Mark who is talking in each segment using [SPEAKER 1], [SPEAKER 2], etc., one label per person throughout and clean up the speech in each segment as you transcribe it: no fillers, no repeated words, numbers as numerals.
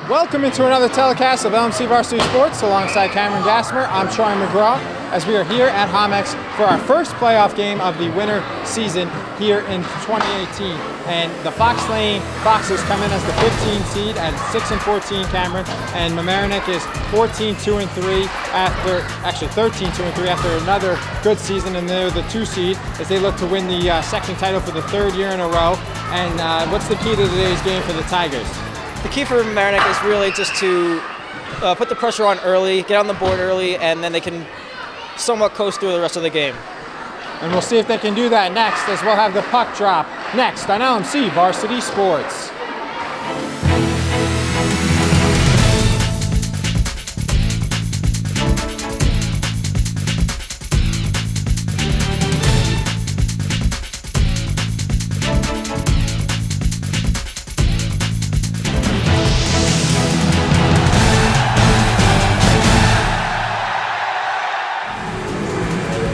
[SPEAKER 1] Welcome into another telecast of LMC Varsity Sports alongside Cameron Gassmer. I'm Troy McGraw as we are here at Homex for our first playoff game of the winter season here in 2018. And the Fox Lane Foxes come in as the 15 seed at 6-14, Cameron, and Mamaroneck is 14-2-3 after, actually 13-2-3 after another good season, and they're the 2 seed as they look to win the second title for the 3rd year in a row. And what's the key to today's game for the Tigers?
[SPEAKER 2] The key for Mamaroneck is really just to put the pressure on early, get on the board early, and then they can somewhat coast through the rest of the game.
[SPEAKER 1] And we'll see if they can do that next, as we'll have the puck drop next on LMC Varsity Sports.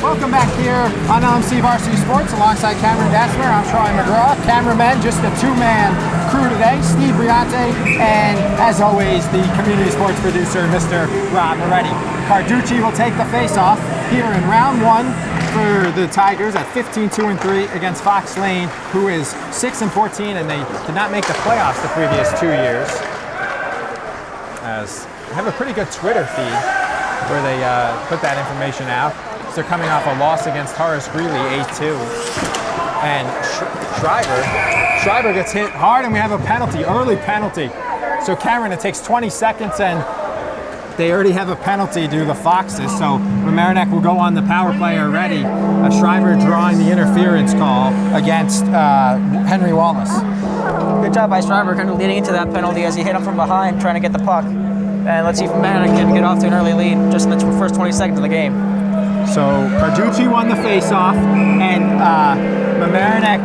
[SPEAKER 1] Welcome back here on LMC Varsity Sports alongside Cameron Gassmer. I'm Troy McGraw. Cameraman, just a 2-man crew today, Steve Briante, and as always, the community sports producer, Mr. Rob Moretti. Carducci will take the face-off here in round 1 for the Tigers at 15-2-3 against Fox Lane, who is 6-14, and they did not make the playoffs the previous 2 years. As I have a pretty good Twitter feed where they put that information out. They're coming off a loss against Horace Greeley, 8-2. And Schreiber gets hit hard, and we have a penalty, early penalty. So Cameron, it takes 20 seconds, and they already have a penalty due to the Foxes. So Mamaroneck will go on the power play already. Schreiber drawing the interference call against Henry Wallace.
[SPEAKER 2] Good job by Schreiber, kind of leading into that penalty as he hit him from behind, trying to get the puck. And let's see if Mamaroneck can get off to an early lead just in the first 20 seconds of the game.
[SPEAKER 1] So Carducci won the face-off, and Mamaroneck,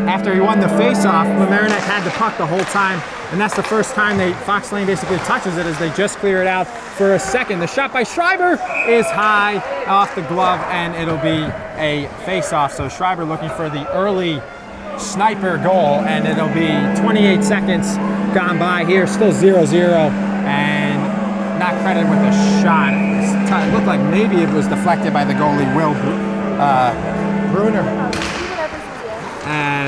[SPEAKER 1] after he won the face-off, Mamaroneck had the puck the whole time, and that's the first time Fox Lane basically touches it as they just clear it out for a second. The shot by Schreiber is high off the glove, and it'll be a face-off. So Schreiber looking for the early sniper goal, and it'll be 28 seconds gone by here, still 0-0, and not credited with a shot. It looked like maybe it was deflected by the goalie, Will Bruner.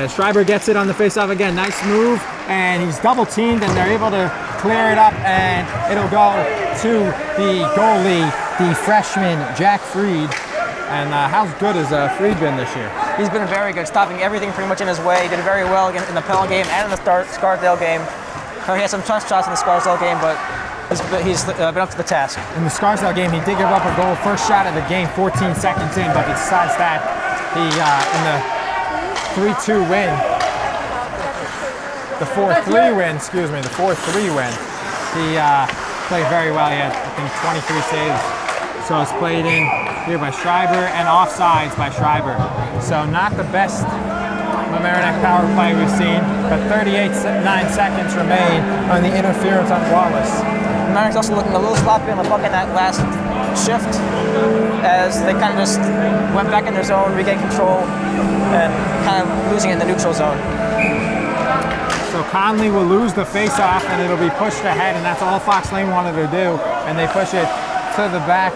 [SPEAKER 1] Schreiber gets it on the faceoff again. Nice move, and he's double teamed, and they're able to clear it up, and it'll go to the goalie, the freshman, Jack Freed. And how good has Freed been this year?
[SPEAKER 2] He's been very good, stopping everything pretty much in his way. He did very well in the Pell game and in the Scarsdale game. He had some tough shots in the Scarsdale game, but he's been up to the task. In the Scarsdale
[SPEAKER 1] game, he did give up a goal, first shot of the game, 14 seconds in, but besides that, he, in the 3-2 win, the 4-3 win, he played very well. He had, I think, 23 saves. So it's played in here by Schreiber and offsides by Schreiber. So not the best Mamaroneck power play we've seen, but 9 seconds remain on the interference on Wallace.
[SPEAKER 2] Mamaroneck's also looking a little sloppy on the puck in that last shift as they kind of just went back in their zone, regained control, and kind of losing it in the neutral zone.
[SPEAKER 1] So Conley will lose the face-off, and it'll be pushed ahead, and that's all Fox Lane wanted to do, and they push it to the back.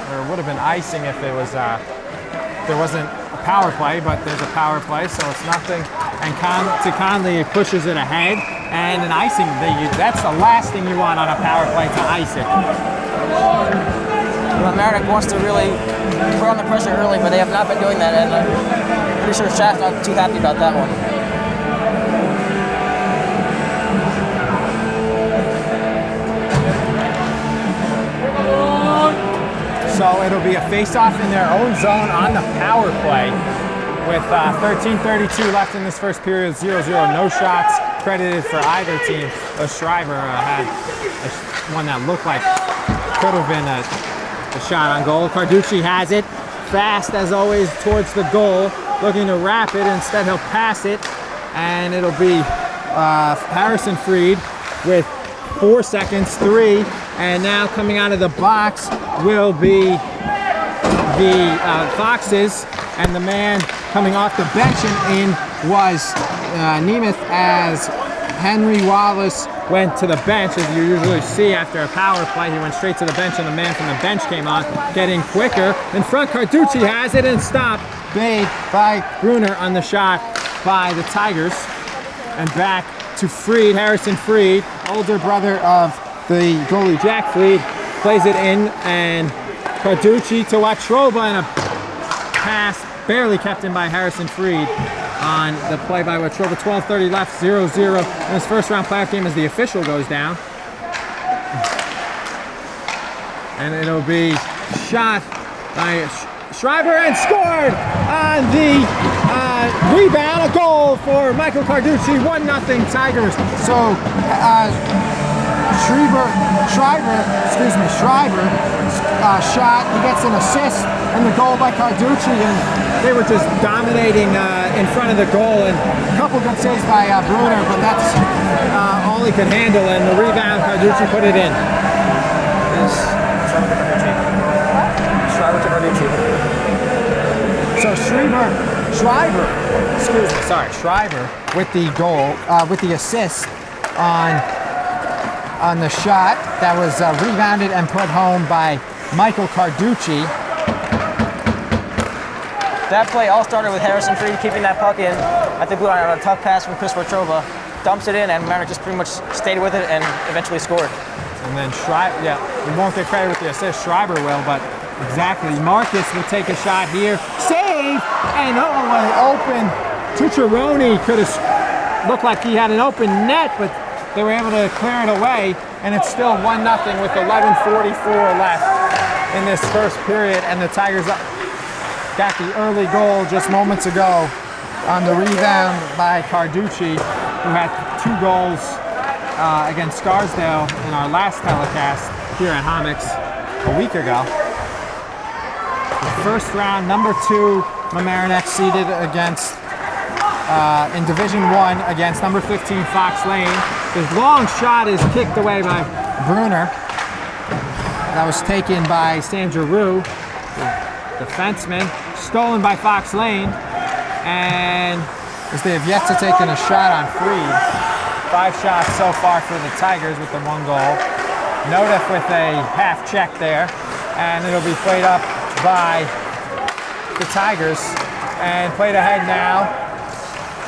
[SPEAKER 1] There would have been icing if it was there wasn't a power play, but there's a power play, so it's nothing. And to Conley, it pushes it ahead, and an icing, that's the last thing you want on a power play, to ice it.
[SPEAKER 2] Mamaroneck wants to really put on the pressure early, but they have not been doing that, and I'm pretty sure Shaft's not too happy about that one.
[SPEAKER 1] So it'll be a face-off in their own zone on the power play with 13:32 left in this first period, 0-0, no shots credited for either team. Schreiber had one that looked like could have been a shot on goal. Carducci has it, fast as always towards the goal, looking to wrap it. Instead he'll pass it, and it'll be Harrison Freed with 4 seconds, 3, and now coming out of the box will be the Foxes, and the man coming off the bench and in was Nemeth as Henry Wallace went to the bench, as you usually see after a power play. He went straight to the bench, and the man from the bench came on, getting quicker. In front, Carducci has it and stopped. Made by Bruner on the shot by the Tigers. And back to Freed, Harrison Freed, older brother of the goalie Jack Freed, plays it in, and Carducci to Watroba, and a pass barely kept in by Harrison Freed on the play by Watroba. 12:30 left, 0-0 in this first round playoff game as the official goes down. And it'll be shot by Schreiber and scored on the rebound. A goal for Michael Carducci, 1-0 Tigers. So Schreiber shot, he gets an assist, and the goal by Carducci, and they were just dominating in front of the goal, and a couple good saves by Bruner, but that's all he could handle, and the rebound, Carducci put it in. So Schreiber with the goal, with the assist on the shot that was rebounded and put home by Michael Carducci.
[SPEAKER 2] That play all started with Harrison Freed keeping that puck in at the blue line on a tough pass from Chris Watroba. Dumps it in, and Mamaroneck just pretty much stayed with it and eventually scored.
[SPEAKER 1] And then Schreiber, we won't get credit with the assist, Schreiber will, but exactly. Marcus will take a shot here. Save! And an open. Tucciarone could have looked like he had an open net, but they were able to clear it away, and it's still 1-0 with 11:44 left in this first period, and the Tigers got the early goal just moments ago on the rebound by Carducci, who had 2 goals against Scarsdale in our last telecast here at Homix a week ago. The first round, number 2, Mamaroneck seeded against in Division 1 against number 15 Fox Lane. His long shot is kicked away by Bruner. That was taken by Sam Giroux, the defenseman. Stolen by Fox Lane, and as they have yet to take in a shot on Freed. 5 shots so far for the Tigers with the 1 goal. Nodef with a half check there, and it'll be played up by the Tigers, and played ahead now,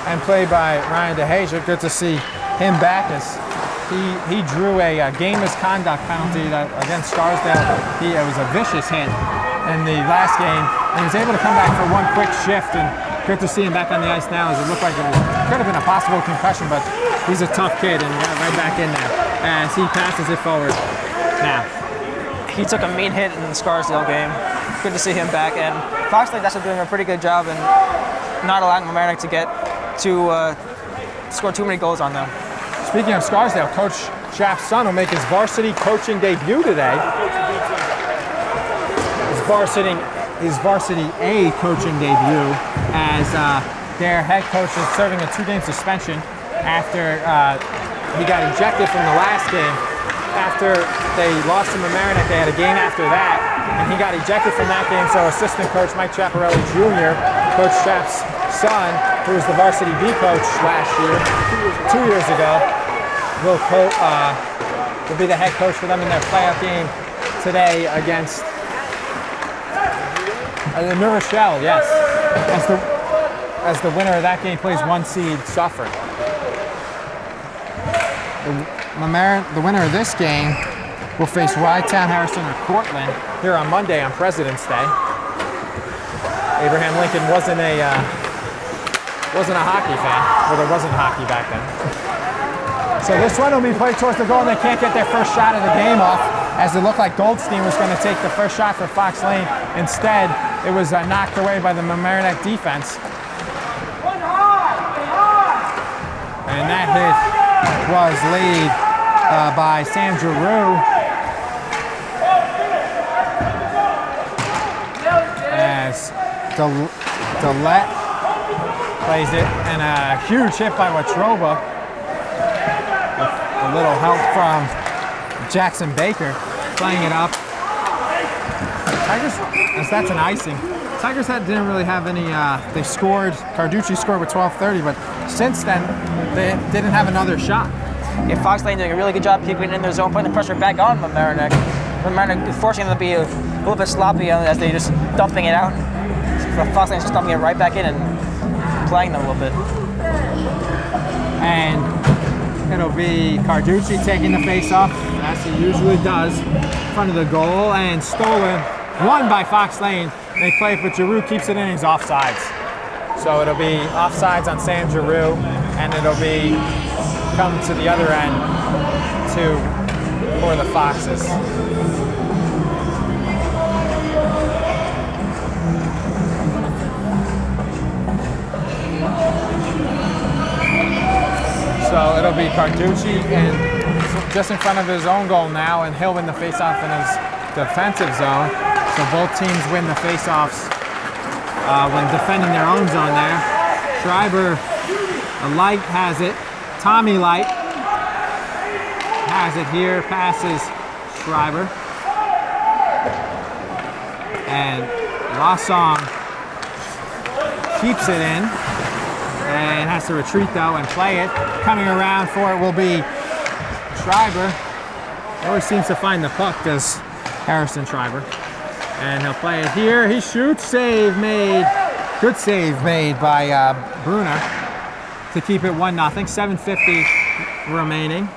[SPEAKER 1] and played by Ryan DeHasia. Good to see him back, as he drew a game misconduct penalty against Scarsdale. It was a vicious hit in the last game, and he was able to come back for 1 quick shift, and good to see him back on the ice now, as it looked like it could have been a possible concussion, but he's a tough kid and got right back in there as he passes it forward now.
[SPEAKER 2] He took a mean hit in the Scarsdale game. Good to see him back, and Fox Lake actually doing a pretty good job in not allowing Mamaroneck to get to score too many goals on them.
[SPEAKER 1] Speaking of Scarsdale, Coach Schaff's son will make his varsity coaching debut today. His varsity A coaching debut, as their head coach is serving a 2-game suspension after he got ejected from the last game. After they lost to Mamaroneck, they had a game after that, and he got ejected from that game. So assistant coach Mike Chaparelli Jr., Coach Schaff's son, who was the varsity B coach last year, 2 years ago, will be the head coach for them in their playoff game today against New Rochelle, yes. As the winner of that game plays 1 seed Suffolk. The winner of this game will face Rytown, Harrison, or Cortland here on Monday on President's Day. Abraham Lincoln wasn't a hockey fan. Well, there wasn't hockey back then. So this one will be played towards the goal, and they can't get their first shot of the game off, as it looked like Goldstein was going to take the first shot for Fox Lane. Instead, it was knocked away by the Mamaroneck defense. And that hit was laid by Sam Giroux. As Dillette plays it, and a huge hit by Watroba. With a little help from Jackson Baker playing it up. Tigers, as that's an icing. Tigers didn't really have any, they scored, Carducci scored with 12:30, but since then, they didn't have another shot.
[SPEAKER 2] Yeah, Fox Lane doing a really good job keeping it in their zone, putting the pressure back on Mamaroneck. Mamaroneck forcing them to be a little bit sloppy as they just dumping it out. Fox Lane's just dumping it right back in and playing them a little bit.
[SPEAKER 1] And it'll be Carducci taking the face-off, as he usually does, in front of the goal, and stolen, won by Fox Lane. They play it, but Giroux keeps it in, he's offsides. So it'll be offsides on Sam Giroux, and it'll be come to the other end for the Foxes. So it'll be Carducci and just in front of his own goal now, and he'll win the faceoff in his defensive zone. So both teams win the faceoffs when defending their own zone there. Schreiber, Light has it. Tommy Light has it here, passes Schreiber. And Lassong keeps it in. And has to retreat though and play it. Coming around for it will be Schreiber. He always seems to find the puck, does Harrison Schreiber. And he'll play it here. He shoots, save made. Good save made by Brunner to keep it 1-0. 7:50 remaining.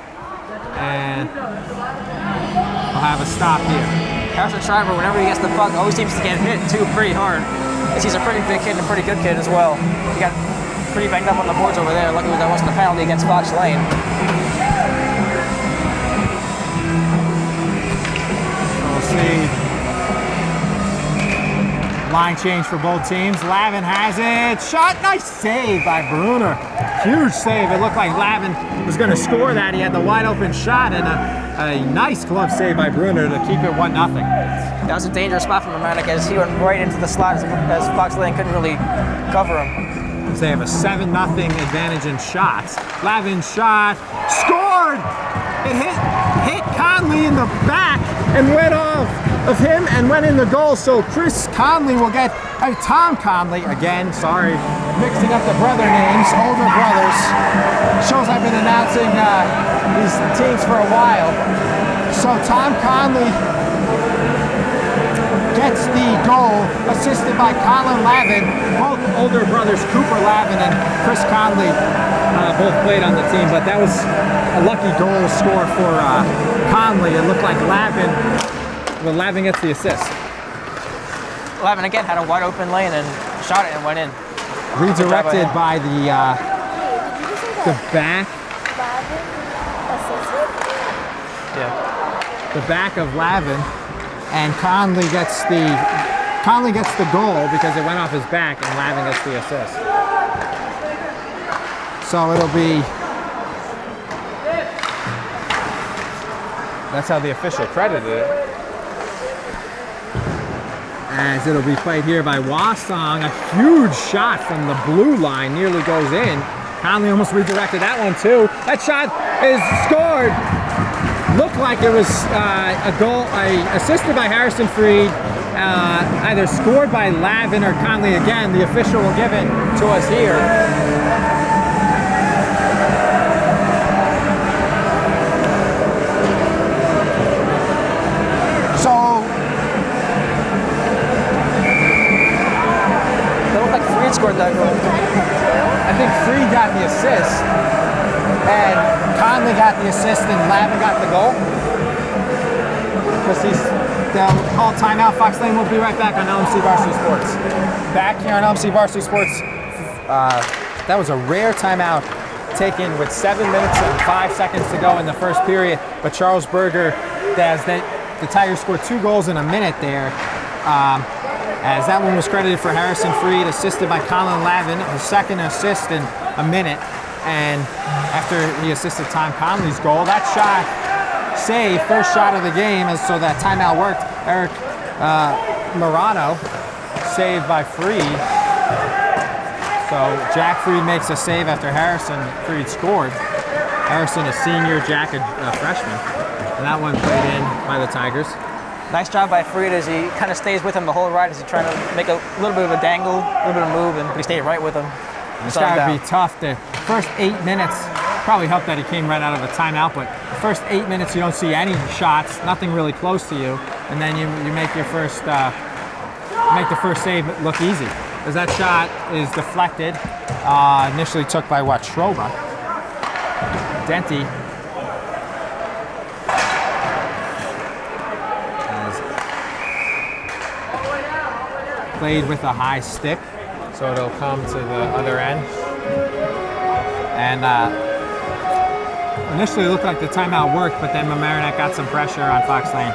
[SPEAKER 1] And we'll have a stop here.
[SPEAKER 2] Harrison Schreiber, whenever he gets the puck, always seems to get hit too pretty hard. He's a pretty big kid and a pretty good kid as well. He got pretty banged up on the boards over there. Lucky that wasn't a penalty against Fox Lane.
[SPEAKER 1] So we'll see. Line change for both teams. Lavin has it. Shot. Nice save by Brunner. Huge save. It looked like Lavin was going to score that. He had the wide open shot and a nice glove save by Brunner to keep it 1-0.
[SPEAKER 2] That was a dangerous spot for Mamaroneck as he went right into the slot as Fox Lane couldn't really cover him.
[SPEAKER 1] They have a 7-0 advantage in shots. Lavin shot, scored! It hit Conley in the back and went off of him and went in the goal. So Chris Conley will get, Tom Conley, again, sorry, mixing up the brother names, older brothers. Shows I've been announcing these teams for a while. So Tom Conley gets the goal, assisted by Colin Lavin. Both older brothers, Cooper Lavin and Chris Conley, both played on the team, but that was a lucky goal score for Conley. It looked like Lavin gets the assist.
[SPEAKER 2] Lavin again had a wide open lane and shot it and went in.
[SPEAKER 1] Redirected by the back.
[SPEAKER 3] Yeah.
[SPEAKER 1] The back of Lavin. And Conley gets the goal because it went off his back, and Lavin gets the assist. So it'll be, that's how the official credited it. As it'll be played here by Wasong. A huge shot from the blue line, nearly goes in. Conley almost redirected that one too. That shot is scored. Looked like it was a goal, assisted by Harrison Freed, either scored by Lavin or Conley again. The official will give it to us here. So,
[SPEAKER 2] it looked like Freed scored that goal.
[SPEAKER 1] I think Freed got the assist, and Conley got the assist and Lavin got the goal. Because they'll call timeout. Fox Lane will be right back on LMC Varsity Sports. Back here on LMC Varsity Sports. That was a rare timeout taken with 7 minutes and 5 seconds to go in the first period. But Charles Berger, the Tigers scored 2 goals in a minute there. As that one was credited for Harrison Freed, assisted by Colin Lavin, his second assist in a minute. And after he assisted Tom Conley's goal, that shot saved, first shot of the game, and so that timeout worked. Eric Morano saved by Freed. So Jack Freed makes a save after Harrison Freed scored. Harrison, a senior, Jack, a freshman. And that one played in by the Tigers.
[SPEAKER 2] Nice job by Freed as he kind of stays with him the whole ride as he's trying to make a little bit of a dangle, a little bit of move, but he stayed right with him.
[SPEAKER 1] It's got to be tough. The first 8 minutes, probably helped that he came right out of a timeout, but the first 8 minutes you don't see any shots, nothing really close to you, and then you make your first, make the first save look easy. Because that shot is deflected, initially took by what, Schroba. Denty. Played with a high stick, so it'll come to the other end. And initially it looked like the timeout worked, but then Mamaroneck got some pressure on Fox Lane.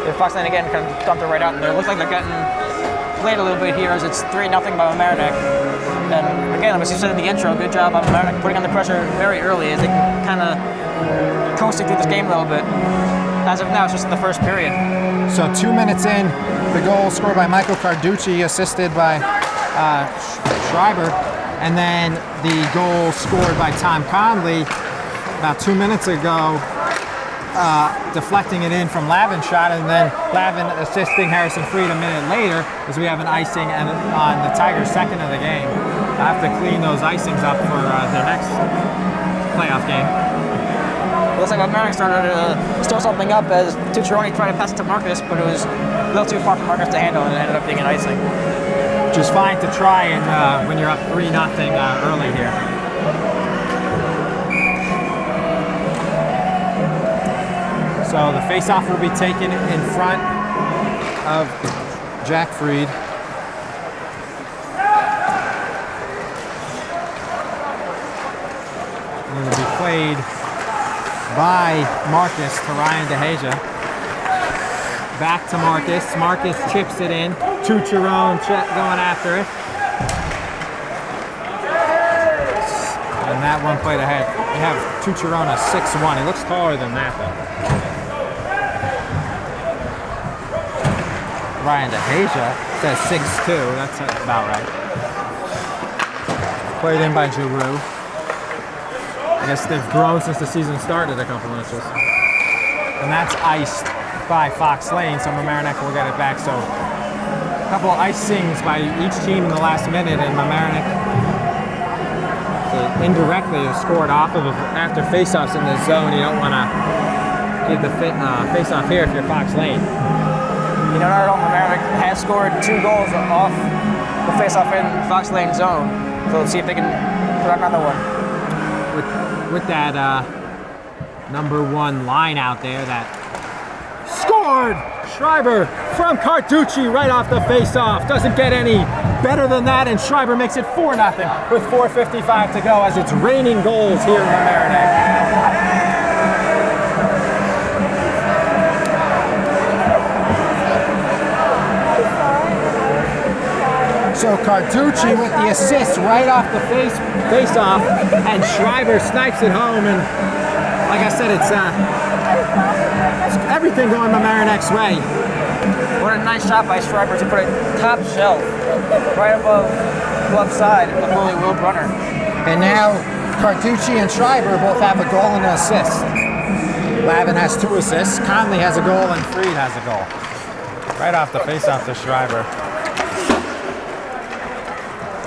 [SPEAKER 2] Yeah, Fox Lane again kind of dumped it right out in there. It looks like they're getting played a little bit here as it's 3-0 by Mamaroneck. And again, as you said in the intro, good job on Mamaroneck putting on the pressure very early as they can kind of coasting through this game a little bit. As of now, it's just in the first period.
[SPEAKER 1] So 2 minutes in, the goal scored by Michael Carducci, assisted by Schreiber, and then the goal scored by Tom Conley about 2 minutes ago, deflecting it in from Lavin's shot, and then Lavin assisting Harrison Freed a minute later as we have an icing on the Tigers' second of the game. I have to clean those icings up for their next playoff game.
[SPEAKER 2] Looks like Mamaroneck started to stir something up as Tucciarone tried to pass it to Marcus, but it was a little too far for Marcus to handle, and it ended up being an icing.
[SPEAKER 1] Which is fine to try and when you're up 3-0 early here. So the face-off will be taken in front of Jack Freed. And it'll be played by Marcus to Ryan DeHasia. Back to Marcus. Marcus chips it in. Tucciarone going after it. And that one played ahead. We have Tucciarone 6'1". He looks taller than that though. Ryan DeHasia says 6'2". That's about right. Played in by Giroux. I guess they've grown since the season started a couple inches. And that's iced by Fox Lane, so Mamaroneck will get it back. So a couple icings by each team in the last minute, and Mamaroneck indirectly has scored off of after faceoffs in the zone. You don't want to give the faceoff here if you're Fox Lane.
[SPEAKER 2] You know, not at all, Mamaroneck has scored 2 goals off the faceoff in Fox Lane zone. So let's see if they can put another one.
[SPEAKER 1] With that number 1 line out there that scored! Schreiber from Carducci right off the face-off. Doesn't get any better than that, and Schreiber makes it 4-0 with 4:55 to go as it's raining goals here in Mamaroneck. So Carducci with the assist right off the face-off, and Schreiber snipes it home. And like I said, it's everything going Mamaroneck's way.
[SPEAKER 2] What a nice shot by Schreiber to put it top shelf, right above glove side of the goalie Will Brunner.
[SPEAKER 1] And now Carducci and Schreiber both have a goal and an assist. Lavin has 2 assists, Conley has a goal, and Freed has a goal. Right off the face-off to Schreiber.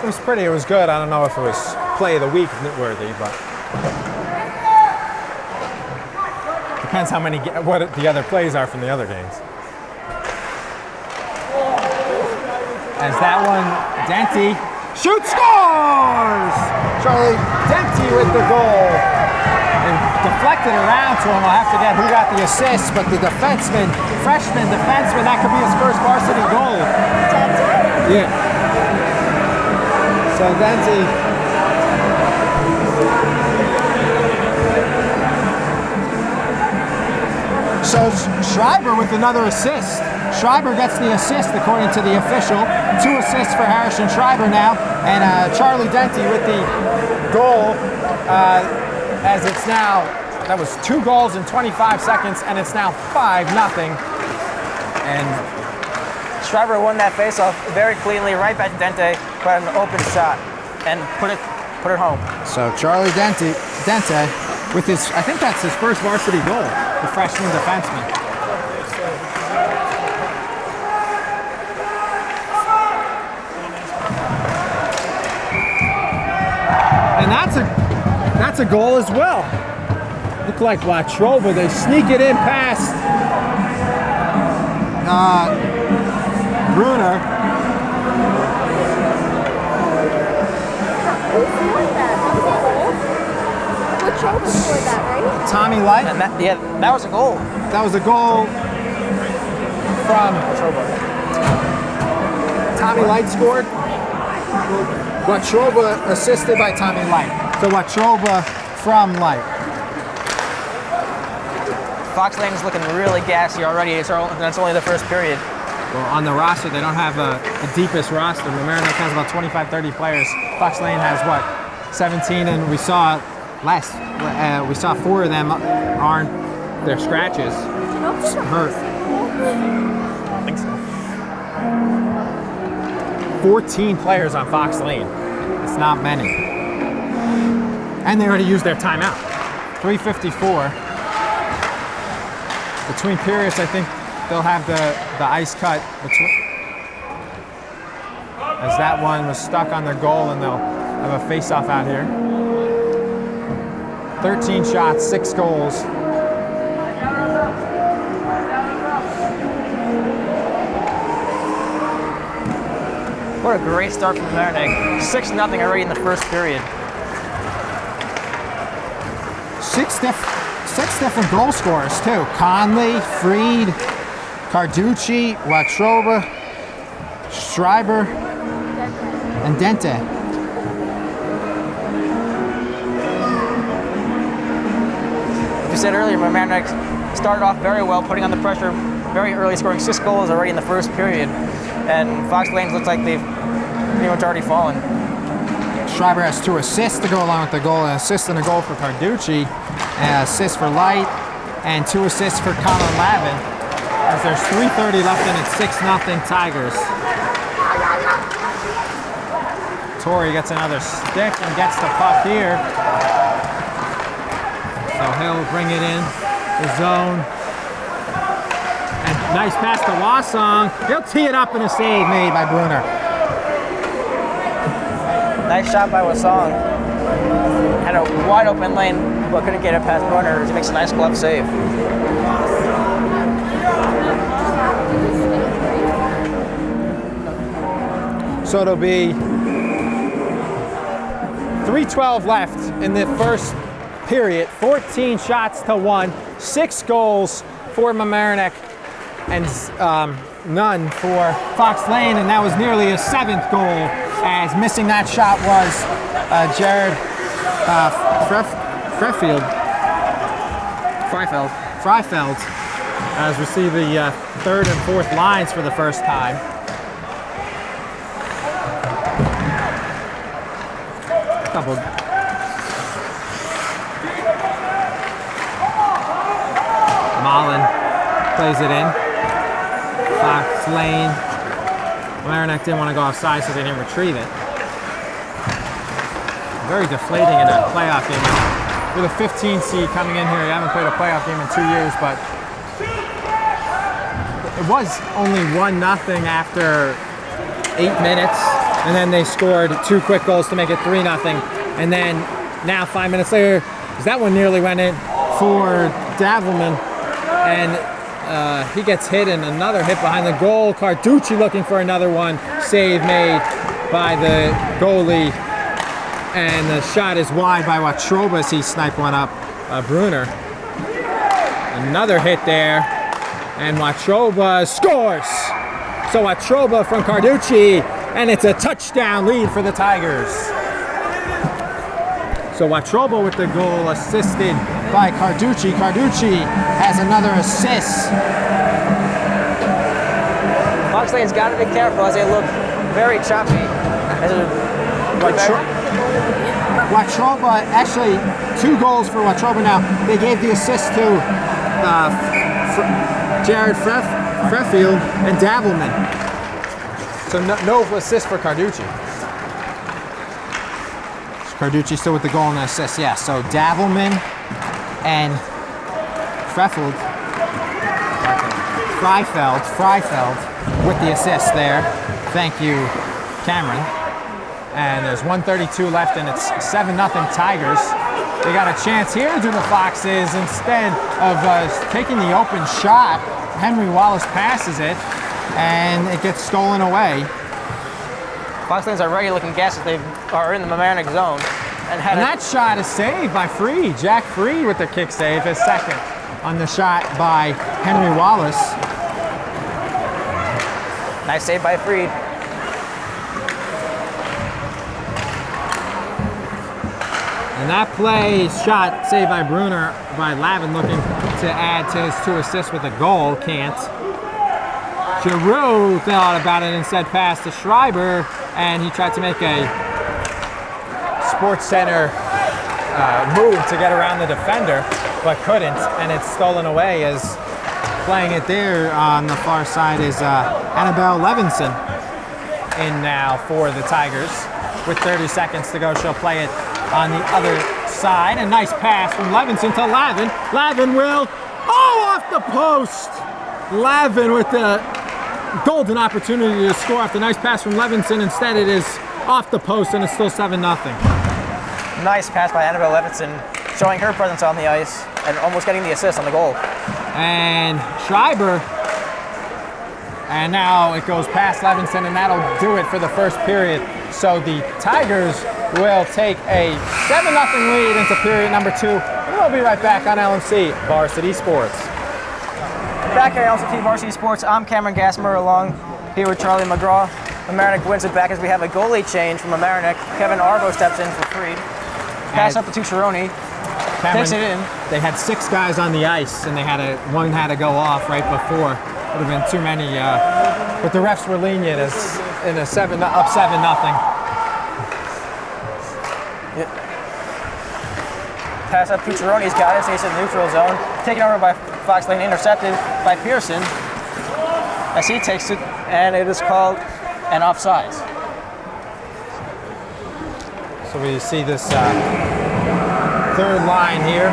[SPEAKER 1] It was pretty, it was good. I don't know if it was play of the week worthy, but depends how many, what the other plays are from the other games. As that one, Denty shoots, scores! Charlie Denty with the goal. And deflected around to him. I'll have to get who got the assist, but the defenseman, freshman defenseman, that could be his first varsity goal. Yeah. So Denty. So Schreiber with another assist. Schreiber gets the assist according to the official. 2 assists for Harrison Schreiber now. And Charlie Denty with the goal as it's now, that was 2 goals in 25 seconds and it's now 5-0. And
[SPEAKER 2] Schreiber won that faceoff very cleanly, right back to Dente, put an open shot and put it home.
[SPEAKER 1] So Charlie Dente with his, I think that's his first varsity goal, the freshman defenseman. that's a goal as well. Look like Watroba, they sneak it in past Bruner.
[SPEAKER 3] Watroba scored that, right?
[SPEAKER 1] Tommy Light.
[SPEAKER 2] And that was a goal.
[SPEAKER 1] That was a goal from Tommy Light scored. Watroba assisted by Tommy Light. So Watroba from Light.
[SPEAKER 2] Fox Lane is looking really gassy already. That's only the first period.
[SPEAKER 1] Well, on the roster, they don't have the deepest roster. Mamaroneck has about 25, 30 players. Fox Lane has what, 17, and we saw 4 of them aren't their scratches. Hurt.
[SPEAKER 2] I think so.
[SPEAKER 1] 14 players on Fox Lane. It's not many. And they already used their timeout. 3:54. Between periods, I think they'll have the ice cut as that one was stuck on their goal, and they'll have a face-off out here. 13 shots, 6 goals.
[SPEAKER 2] What a great start from Mamaroneck. 6-0 already in the first period.
[SPEAKER 1] Six different goal scorers too. Conley, Freed, Carducci, Watroba, Schreiber, and Dente.
[SPEAKER 2] Like you said earlier, Mamaroneck started off very well, putting on the pressure very early, scoring 6 goals already in the first period. And Fox Lane looks like they've pretty much already fallen.
[SPEAKER 1] Schreiber has 2 assists to go along with the goal, an assist and a goal for Carducci, an assist for Light, and 2 assists for Colin Lavin. As there's 3:30 left and it's 6-0 Tigers. Torrey gets another stick and gets the puck here. So he'll bring it in the zone. And nice pass to Wasong. He'll tee it up and a save made by Bruner.
[SPEAKER 2] Nice shot by Wasong. Had a wide open lane, but couldn't get it past Bruner. He makes a nice glove save.
[SPEAKER 1] So it'll be 3:12 left in the first period. 14 shots to 1, 6 goals for Mamaroneck, and none for Fox Lane, and that was nearly a 7th goal, as missing that shot was Jared Freifeld, as we see the 3rd and 4th lines for the first time. Couple. Mullen plays it in. Fox Lane. Mamaroneck didn't want to go offside, so they didn't retrieve it. Very deflating in a playoff game. With a 15 seed coming in here, you haven't played a playoff game in 2 years, but it was only 1-0 after 8 minutes, and then they scored 2 quick goals to make it 3-0, and then now 5 minutes later, that one nearly went in for Davelman, and he gets hit, and another hit behind the goal. Carducci looking for another one. Save made by the goalie, and the shot is wide by Watroba as he sniped one up Bruner. Another hit there, and Watroba scores. So Watroba from Carducci, and it's a touchdown lead for the Tigers. So Watroba with the goal, assisted by Carducci. Carducci has another assist.
[SPEAKER 2] Fox Lane's got to be careful as they look very choppy.
[SPEAKER 1] Watroba, actually 2 goals for Watroba now. They gave the assist to Jared Frefield and Davelman. So no assist for Carducci. Carducci still with the goal and the assist, yeah. So Davelman and Freifeld with the assist there. Thank you, Cameron. And there's 1:32 left, and it's 7-0 Tigers. They got a chance here, do the Foxes. Instead of taking the open shot, Henry Wallace passes it, and it gets stolen away.
[SPEAKER 2] Fox Lanes are ready looking guesses. They are in the Mamaroneck zone. And
[SPEAKER 1] that shot is saved by Freed. Jack Freed with the kick save, his second on the shot by Henry Wallace.
[SPEAKER 2] Nice save by Freed.
[SPEAKER 1] And that play shot saved by Bruner, by Lavin, looking to add to his 2 assists with a goal. Can't. Giroux thought about it and instead passed to Schreiber, and he tried to make a Sports Center move to get around the defender, but couldn't, and it's stolen away. As playing it there on the far side is Annabelle Levinson in now for the Tigers. With 30 seconds to go, she'll play it on the other side. A nice pass from Levinson to Lavin. Lavin will, off the post! Lavin with the golden opportunity to score off the nice pass from Levinson. Instead, it is off the post, and it's still 7-0.
[SPEAKER 2] Nice pass by Annabelle Levinson, showing her presence on the ice and almost getting the assist on the goal.
[SPEAKER 1] And Schreiber, and now it goes past Levinson, and that'll do it for the first period. So the Tigers will take a 7-0 lead into period number 2. And we'll be right back on LMC Varsity Sports.
[SPEAKER 2] Back here at LMC Varsity Sports, I'm Cameron Gassmer along here with Charlie McGraw. Mamaroneck wins it back as we have a goalie change from Mamaroneck. Kevin Arbo steps in for Freed. Pass up to Tucciaroni. Takes it in.
[SPEAKER 1] They had 6 guys on the ice, and one had to go off right before. Would have been too many, but the refs were lenient as in a up 7-0.
[SPEAKER 2] Yep. Pass up, Tucciaroni's got it, stays in the neutral zone. Taken over by Fox Lane, intercepted by Pearson. As he takes it, and it is called an offsides.
[SPEAKER 1] So we see this third line here,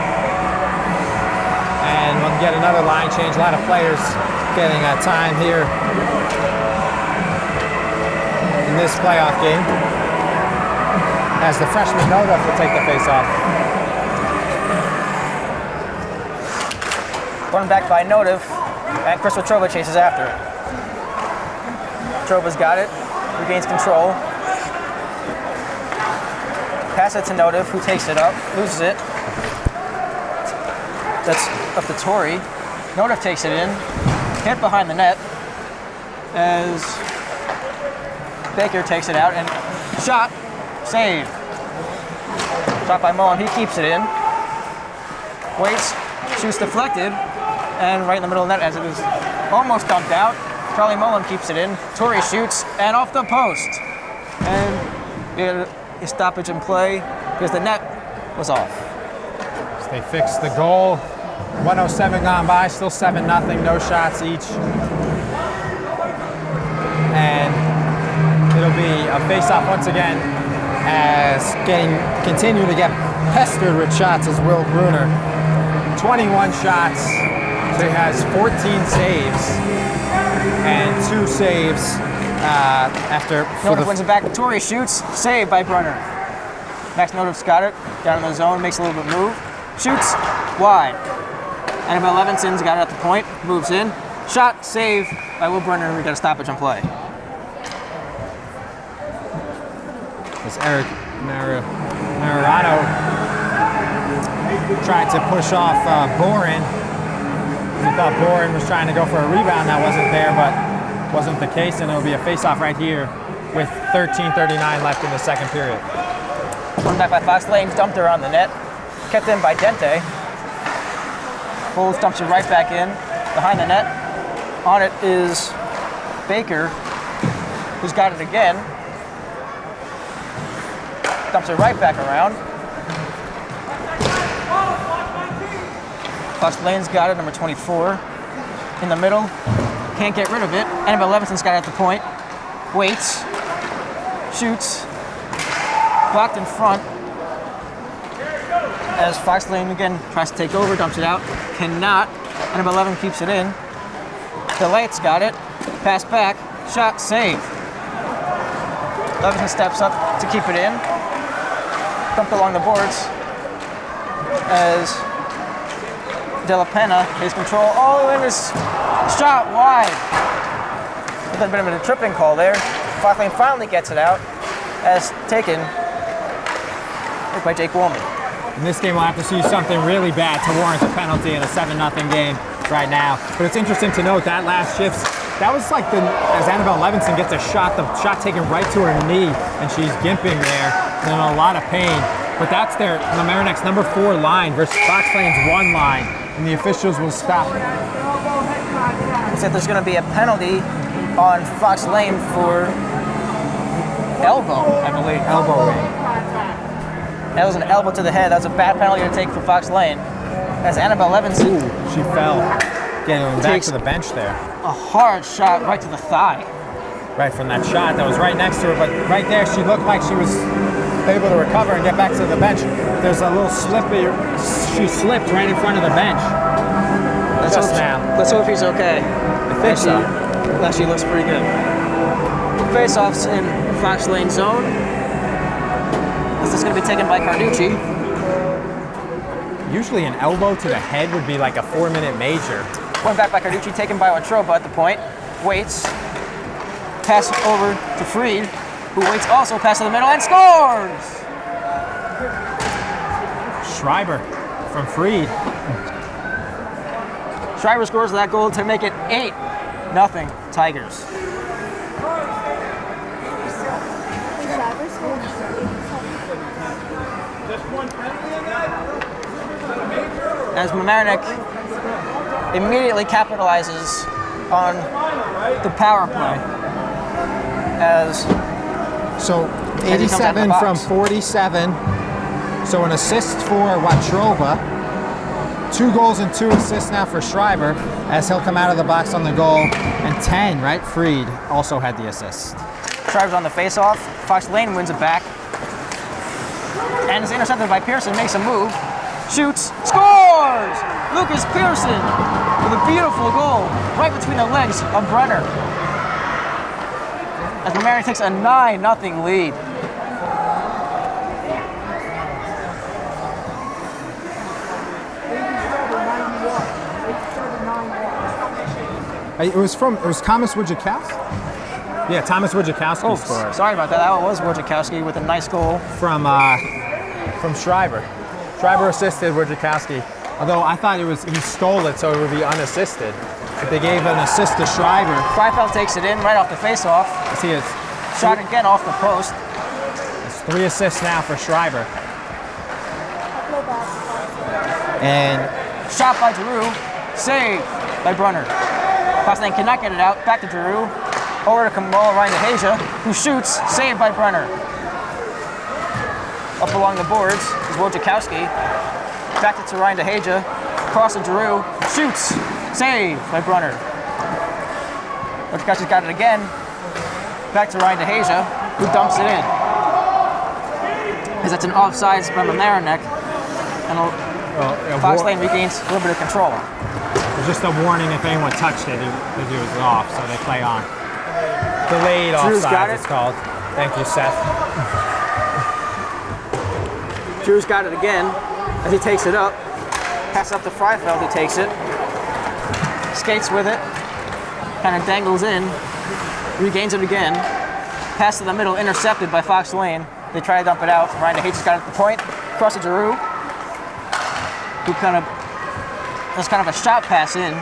[SPEAKER 1] and we'll get another line change. A lot of players getting time here in this playoff game, as the freshman Nova will take the face-off.
[SPEAKER 2] Run back by Notiv, and Chris Trova chases after it. Trova's got it, regains control. Pass it to Notiv, who takes it up, loses it. That's up to Torrey. Notiv takes it in, hit behind the net as Baker takes it out, and shot, save. Shot by Mullen, he keeps it in. Waits, shoots deflected, and right in the middle of the net as it is almost dumped out. Charlie Mullen keeps it in. Torrey shoots, and off the post. And we had a stoppage in play because the net was off.
[SPEAKER 1] So they fixed the goal. 1:07 gone by, still 7-0, no shots each. And it'll be a face-off once again, as continue to get pestered with shots as Will Bruner. 21 shots, so he has 14 saves and 2 saves after.
[SPEAKER 2] Notiv wins it back. Torrey shoots, saved by Brunner. Max Notiv's got it, down in the zone, makes a little bit move, shoots wide. Annabelle Levinson's got it at the point, moves in, shot, save by Will Brunner. We got a stoppage on play.
[SPEAKER 1] As Eric Marano tried to push off Boren. We thought Boren was trying to go for a rebound. That wasn't there, but wasn't the case, and it'll be a face-off right here with 13:39 left in the second period.
[SPEAKER 2] One back by Fox Lanes, dumped her on the net, kept in by Dente. Bulls dumps it right back in, behind the net. On it is Baker, who's got it again. Dumps it right back around. Fox Lane's got it, number 24. In the middle, can't get rid of it. Annabelle Levinson's got it at the point. Waits, shoots, blocked in front. As Fox Lane again tries to take over, dumps it out, cannot. Annabelle Levin keeps it in. The Light's got it, pass back, shot, save. Levinson steps up to keep it in. Dumped along the boards as De La Pena his control. Oh, and his shot wide. With a bit of a tripping call there. Fox Lane finally gets it out as taken by Jake Woolman.
[SPEAKER 1] In this game, we'll have to see something really bad to warrant a penalty in a 7-0 game right now. But it's interesting to note that last shift, that was like as Annabelle Levinson gets a shot, the shot taken right to her knee, and she's gimping there and in a lot of pain. But that's their Mamaroneck's number 4 line versus Fox Lane's 1 line, and the officials will stop.
[SPEAKER 2] Except there's going to be a penalty on Fox Lane for elbow, I believe.
[SPEAKER 1] Elbow ring.
[SPEAKER 2] That was an elbow to the head. That's a bad penalty to take for Fox Lane. As Annabelle Levinson
[SPEAKER 1] She fell, getting back to the bench there.
[SPEAKER 2] a hard shot right to the thigh.
[SPEAKER 1] Right from that shot that was right next to her, but right there she looked like she was able to recover and get back to the bench. There's a little slip, she slipped right in front of the bench.
[SPEAKER 2] Let's hope he's okay.
[SPEAKER 1] I think so.
[SPEAKER 2] Actually looks pretty good. Face-offs in Fox Lane zone. This is going to be taken by Carducci.
[SPEAKER 1] Usually an elbow to the head would be like a 4-minute major.
[SPEAKER 2] One back by Carducci, taken by Watroba at the point. Waits. Pass over to Freed, who waits also, pass to the middle, and scores!
[SPEAKER 1] Schreiber from Freed.
[SPEAKER 2] Schreiber scores that goal to make it 8-0 Tigers. As Mamaroneck immediately capitalizes on the power play.
[SPEAKER 1] So
[SPEAKER 2] As he comes out the
[SPEAKER 1] 87
[SPEAKER 2] box.
[SPEAKER 1] from 47. So an assist for Watroba. 2 goals and 2 assists now for Schreiber as he'll come out of the box on the goal. And 10, right? Freed also had the assist.
[SPEAKER 2] Schreiber's on the face-off. Fox Lane wins it back. And is intercepted by Pearson, makes a move. Shoots, scores! Lucas Pearson with a beautiful goal right between the legs of Brenner. As Mamaroneck takes a 9-0 lead.
[SPEAKER 1] It was Thomas Wojciechowski? Yeah, Thomas Wojciechowski scored.
[SPEAKER 2] Sorry about that. That was Wojciechowski with a nice goal.
[SPEAKER 1] From Schreiber. Schreiber assisted Wojciechowski. Although I thought he stole it, so it would be unassisted. But they gave an assist to Schreiber.
[SPEAKER 2] Freifeld takes it in right off the face-off.
[SPEAKER 1] See, it's
[SPEAKER 2] Shot again off the post.
[SPEAKER 1] 3 assists now for Schreiber. And
[SPEAKER 2] Shot by Giroux. Save by Brunner. Fox Lane cannot get it out. Back to Giroux. Over to Kamala Ryan DeHasia, who shoots. Saved by Brunner. Up along the boards is Wojciechowski. Back to Ryan DeHasia. Across to Giroux. Shoots. Saved by Brunner. Wojciechowski's got it again. Back to Ryan DeHasia, who dumps it in. As that's an offsides by Mamaroneck. And Fox Lane regains a little bit of control.
[SPEAKER 1] It's just a warning if anyone touched it, because he was off, so they play on. Delayed
[SPEAKER 2] Drew's got
[SPEAKER 1] offside,
[SPEAKER 2] it.
[SPEAKER 1] it's called. Thank you, Seth.
[SPEAKER 2] Drew's got it again as he takes it up. Passes up to Freifeld, who takes it. Skates with it. Kind of dangles in. Regains it again. Pass to the middle, intercepted by Fox Lane. They try to dump it out. Ryan DeHage's got it at the point. Across to Giroux, who that's kind of a shot pass in.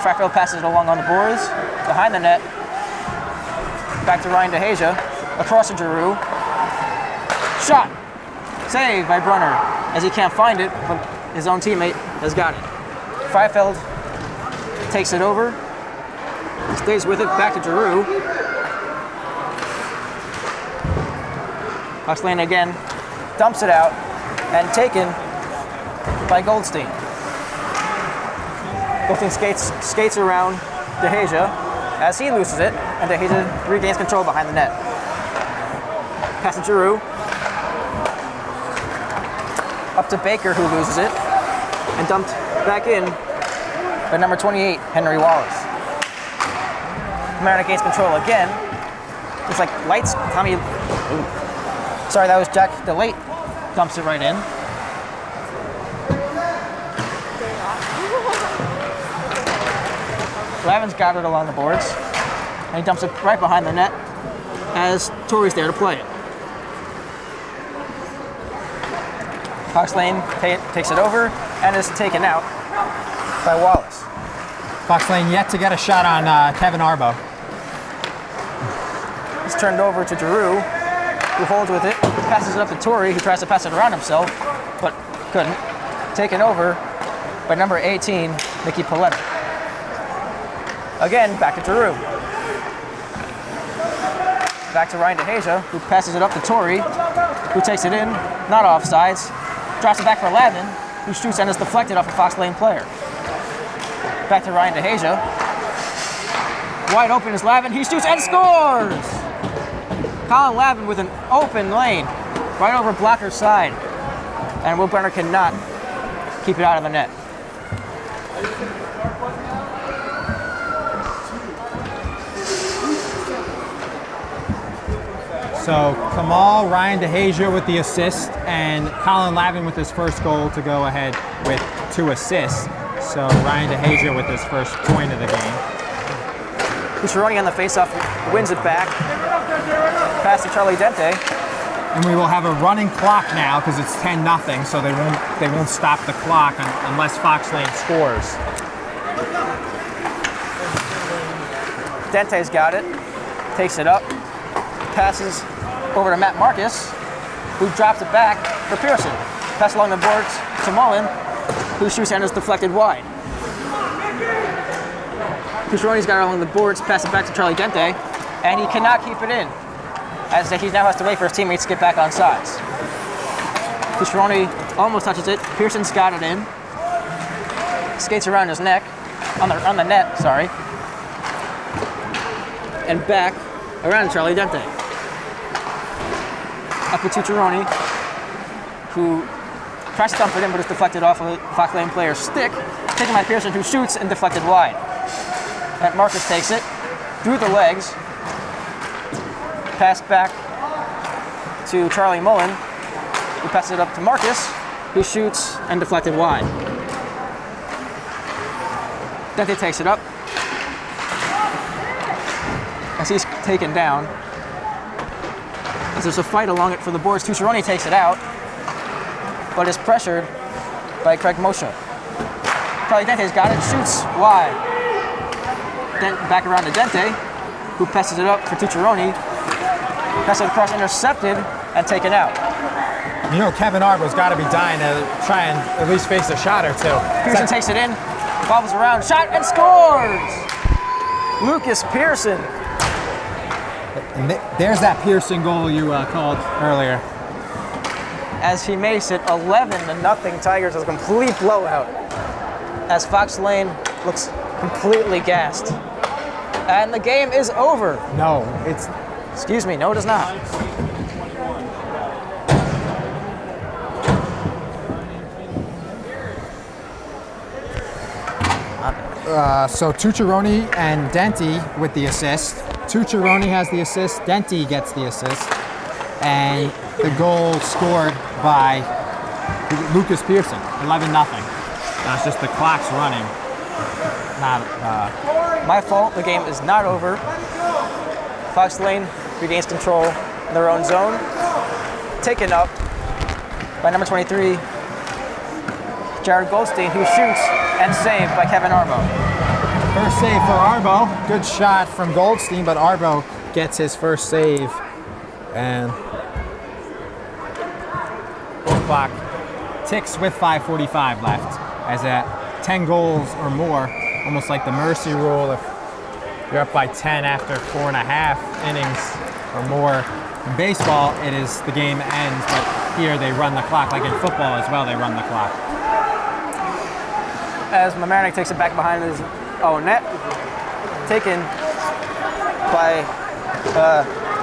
[SPEAKER 2] Freifeld passes it along on the boards. Behind the net. Back to Ryan DeHasia. Across to Giroux. Shot. Saved by Brunner as he can't find it, but his own teammate has got it. Freifeld takes it over. Stays with it. Back to Giroux. Fox Lane again dumps it out and taken by Goldstein. Goldstein skates around DeHasia as he loses it, and DeHasia regains control behind the net. Pass to Giroux. Up to Baker, who loses it, and dumped back in by number 28, Henry Wallace. Mamaroneck gains control again It's like lights. Tommy. Ooh. Sorry, that was Jack DeLate. Dumps it right in. Lavin's got it along the boards, and he dumps it right behind the net as Torrey's there to play it. Fox Lane takes it over and is taken out by Wallace.
[SPEAKER 1] Fox Lane yet to get a shot on Kevin Arbo.
[SPEAKER 2] It's turned over to Giroux, who holds with it, passes it up to Torrey, who tries to pass it around himself, but couldn't. Taken over by number 18, Mickey Paletta. Again, back to Giroux. Back to Ryan DeHasia, who passes it up to Torrey, who takes it in, not offsides. Drops it back for Lavin, who shoots and is deflected off a Fox Lane player. Back to Ryan DeHasia. Wide open is Lavin, he shoots and scores! Colin Lavin with an open lane, right over blocker's side. And Will Brenner cannot keep it out of the net.
[SPEAKER 1] So Kamal, Ryan DeHasia with the assist, and Colin Lavin with his first goal to go ahead with 2 assists. So Ryan DeHasia with his first point of the game.
[SPEAKER 2] Cucciaroni on the faceoff wins it back. Pass to Charlie Dente.
[SPEAKER 1] And we will have a running clock now because it's 10-0, so they won't stop the clock unless Fox Lane scores.
[SPEAKER 2] Dente's got it, takes it up, passes over to Matt Marcus, who drops it back for Pearson. Pass along the boards to Mullen, who shoots and is deflected wide. Cucciaroni's got it along the boards, pass it back to Charlie Dente, and he cannot keep it in, as he now has to wait for his teammates to get back on sides. Cucciaroni almost touches it. Pearson's got it in. Skates around his neck, on the net, sorry. And back around Charlie Dente. Up to Cucciaroni, who tries to dump it in, but it's deflected off a Fox Lane player's stick. Taken by Pearson, who shoots and deflected wide. And Marcus takes it through the legs. Pass back to Charlie Mullen, who passes it up to Marcus, who shoots and deflected wide. Dente takes it up as he's taken down. As there's a fight along it for the boards, Cucciaroni takes it out, but is pressured by Craig Moshe. Charlie Dente's got it, shoots wide. Back around to Dente, who passes it up for Cucciaroni. Pass it across, intercepted, and taken out.
[SPEAKER 1] You know, Kevin Arbo's got to be dying to try and at least face a shot or two.
[SPEAKER 2] Pearson takes it in, bobbles around, shot, and scores! Lucas Pearson.
[SPEAKER 1] And there's that Pearson goal you called earlier.
[SPEAKER 2] As he makes it 11-0 Tigers, is a complete blowout. As Fox Lane looks completely gassed. And the game is over.
[SPEAKER 1] No, it's...
[SPEAKER 2] Excuse me, no it is not.
[SPEAKER 1] So Cucciaroni and Dente with the assist. Cucciaroni has the assist, Dente gets the assist. And the goal scored by Lucas Pearson, 11-0. It's just the clock's running.
[SPEAKER 2] My fault, the game is not over. Fox Lane regains control in their own zone. Taken up by number 23, Jared Goldstein, who shoots and saved by Kevin Arbo.
[SPEAKER 1] First save for Arbo. Good shot from Goldstein, but Arbo gets his first save. And goal clock ticks with 5:45 left. As at 10 goals or more, almost like the mercy rule, if you're up by 10 after 4.5 innings or more. In baseball, it is the game ends, but here they run the clock. Like in football as well, they run the clock.
[SPEAKER 2] As Mamaroneck takes it back behind his own net, taken by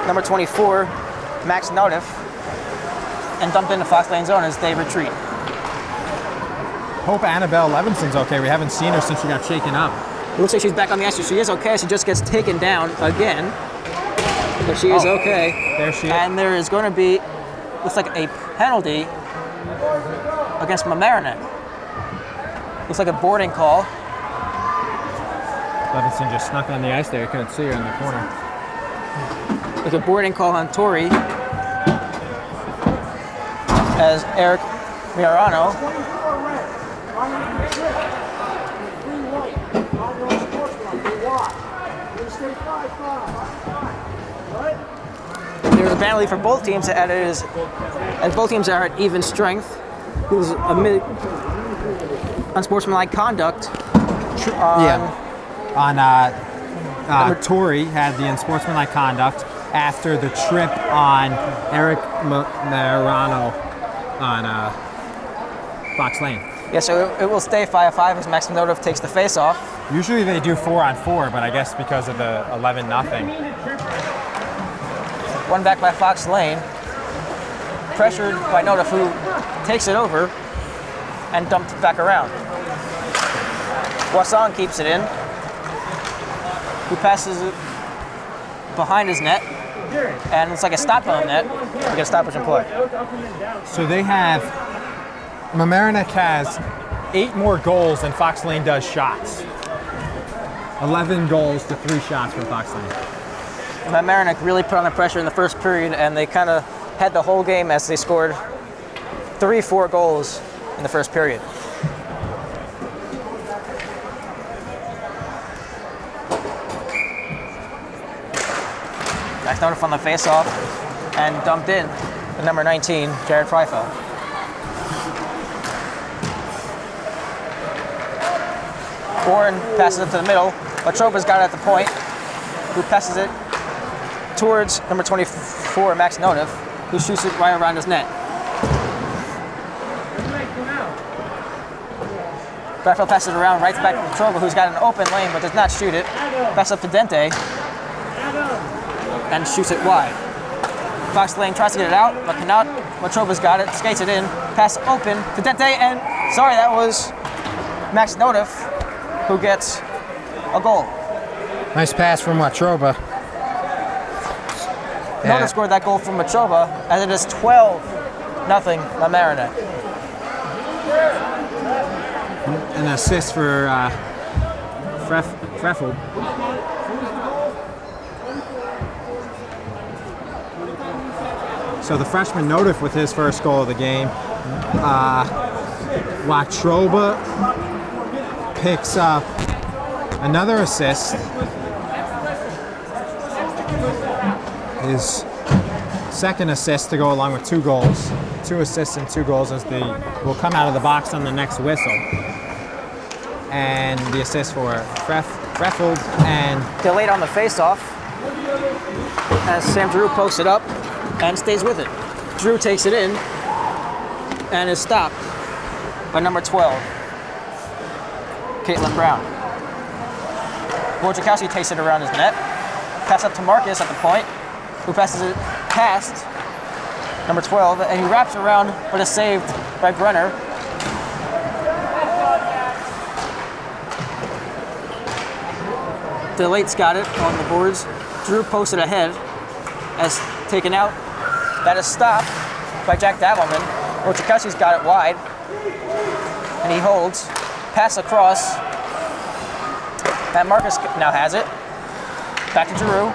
[SPEAKER 2] number 24, Max Naudiff, and dumped into Fox Lane zone as they retreat.
[SPEAKER 1] Hope Annabelle Levinson's okay. We haven't seen her since she got shaken up.
[SPEAKER 2] It looks like she's back on the ice. She is okay. She just gets taken down again. But she is okay.
[SPEAKER 1] There she is.
[SPEAKER 2] And there is going to be, looks like a penalty against Mamaroneck. Looks like a boarding call.
[SPEAKER 1] Levinson just snuck on the ice there. You couldn't see her in the corner.
[SPEAKER 2] Like a boarding call on Tori. As Eric Miarano there's a penalty for both teams, and it is, and both teams are at even strength. It was unsportsmanlike conduct.
[SPEAKER 1] Tori had the unsportsmanlike conduct after the trip on Eric Marano on Fox Lane.
[SPEAKER 2] Yeah, so it will stay 5-5 as Max Notif takes the face-off.
[SPEAKER 1] Usually they do 4-on-4, but I guess because of the 11-0.
[SPEAKER 2] One back by Fox Lane. Pressured by Notif, who takes it over and dumped it back around. Boisson keeps it in. Who passes it behind his net. And it's like a stop on net. We get a stoppage in play.
[SPEAKER 1] So they have, Mamaroneck has 8 more goals than Fox Lane does shots. 11 goals to 3 shots from Fox Lane.
[SPEAKER 2] Mamaroneck really put on the pressure in the first period, and they kind of had the whole game as they scored 3-4 goals in the first period. Max Notif on the face-off and dumped in the number 19, Jared Freifeld. Bourne passes it to the middle, but Tropa's got it at the point, who passes it towards number 24, Max Notif, who shoots it right around his net. Freifeld passes it around, right back to Tropa, who's got an open lane but does not shoot it. Pass up to Dente and shoots it wide. Fox Lane tries to get it out, but cannot. Matropa's got it, skates it in, pass open to Dente, and sorry, that was Max Notif, who gets a goal.
[SPEAKER 1] Nice pass from Matroba.
[SPEAKER 2] Notif scored that goal from Matroba, as it is 12-0 Mamaroneck.
[SPEAKER 1] An assist for Freffel. So the freshman Notif with his first goal of the game. Watroba picks up another assist. His second assist to go along with 2 goals. 2 assists and 2 goals as they will come out of the box on the next whistle. And the assist for Freffel and
[SPEAKER 2] Delayed on the face-off as Sam Drew pokes it up and stays with it. Drew takes it in and is stopped by number 12, Caitlin Brown. Wojciechowski takes it around his net. Pass up to Marcus at the point, who passes it past number 12, and he wraps around, but is saved by Brenner. Delate's got it on the boards. Drew posted ahead as taken out. That is stopped by Jack Davelman. Wojciechowski's got it wide, and he holds. Pass across. And Marcus now has it. Back to Drew,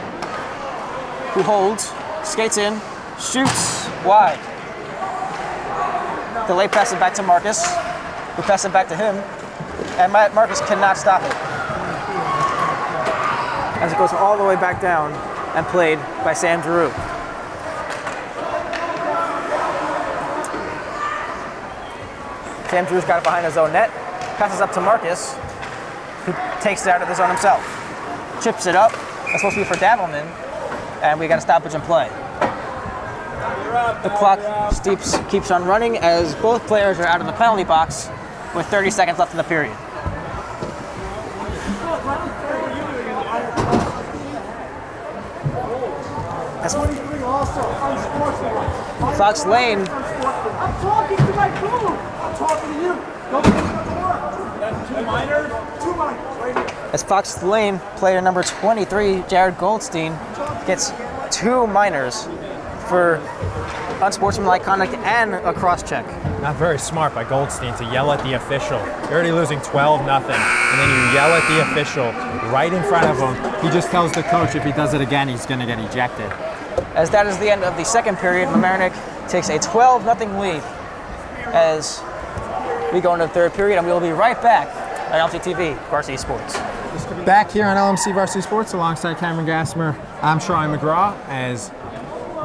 [SPEAKER 2] who holds, skates in, shoots wide. Delay passes it back to Marcus, who passes it back to him, and Marcus cannot stop it. As it goes all the way back down and played by Sam Giroux. Sam Giroux's got it behind his own net, passes up to Marcus, who takes it out of the zone himself. Chips it up, that's supposed to be for Davelman, and we got a stoppage in play. The clock keeps on running as both players are out of the penalty box with 30 seconds left in the period. Fox Lane.
[SPEAKER 4] I'm talking to my crew. I'm talking to you. That's 2 minors? 2 minors, right here.
[SPEAKER 2] As Fox Lane, player number 23, Jared Goldstein, gets 2 minors for unsportsmanlike conduct and a cross-check.
[SPEAKER 1] Not very smart by Goldstein to yell at the official. You're already losing 12-0, and then you yell at the official right in front of him. He just tells the coach if he does it again, he's going to get ejected.
[SPEAKER 2] As that is the end of the second period, Mamaroneck takes a 12-0 lead as we go into the third period, and we will be right back on LMC TV Varsity Sports.
[SPEAKER 1] Back here on LMC Varsity Sports alongside Cameron Gassmer, I'm Troy McGraw as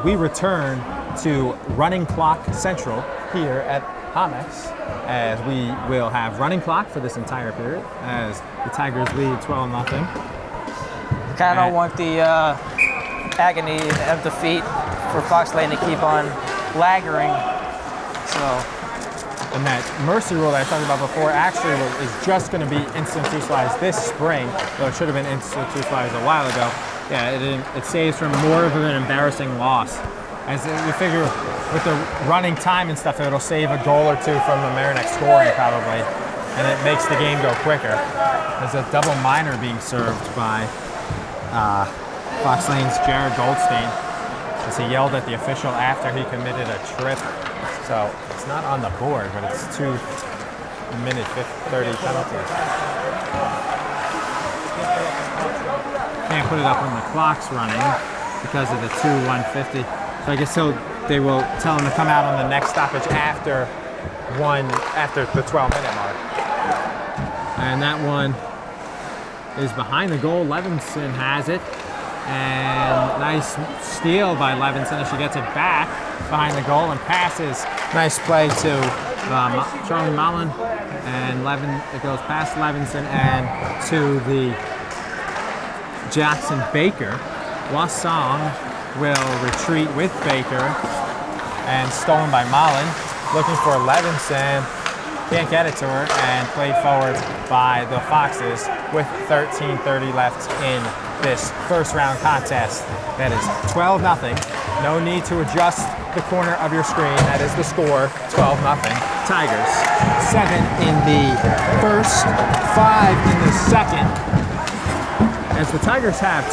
[SPEAKER 1] we return to Running Clock Central here at Hamex, as we will have running clock for this entire period as the Tigers lead 12-0.
[SPEAKER 2] Kind of don't want the agony of defeat for Fox Lane to keep on laggering.
[SPEAKER 1] And that mercy rule that I talked about before actually is just going to be institutionalized this spring, though it should have been institutionalized a while ago. Yeah, it saves from more of an embarrassing loss. As we figure with the running time and stuff, it'll save a goal or two from the Mamaroneck scoring probably, and it makes the game go quicker. There's a double minor being served by Fox Lane's Jared Goldstein as he yelled at the official after he committed a trip. So it's not on the board, but it's 2-minute 30 penalty. Can't put it up when the clock's running because of the 2:150. So I guess they will tell him to come out on the next stoppage after the 12-minute mark. And that one is behind the goal. Levinson has it. And nice steal by Levinson as she gets it back behind the goal and passes. Nice play to Charlie Mullen, and it goes past Levinson and to the Jackson Baker. Wassong will retreat with Baker and stolen by Mullen. Looking for Levinson, can't get it to her, and played forward by the Foxes with 13:30 left in this first round contest. That is 12-0. No need to adjust the corner of your screen. That is the score, 12-0. Tigers, 7 in the first, 5 in the second. As the Tigers have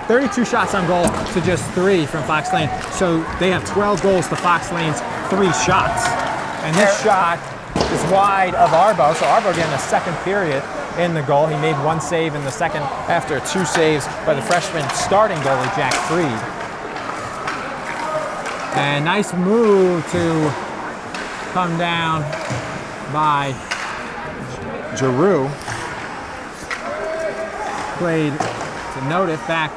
[SPEAKER 1] 32 shots on goal to just 3 from Fox Lane. So they have 12 goals to Fox Lane's 3 shots. And this shot is wide of Arbo. So Arbo getting a second period in the goal. He made 1 save in the second after 2 saves by the freshman starting goalie, Jack Freed. And nice move to come down by Giroux. Played to Notif back.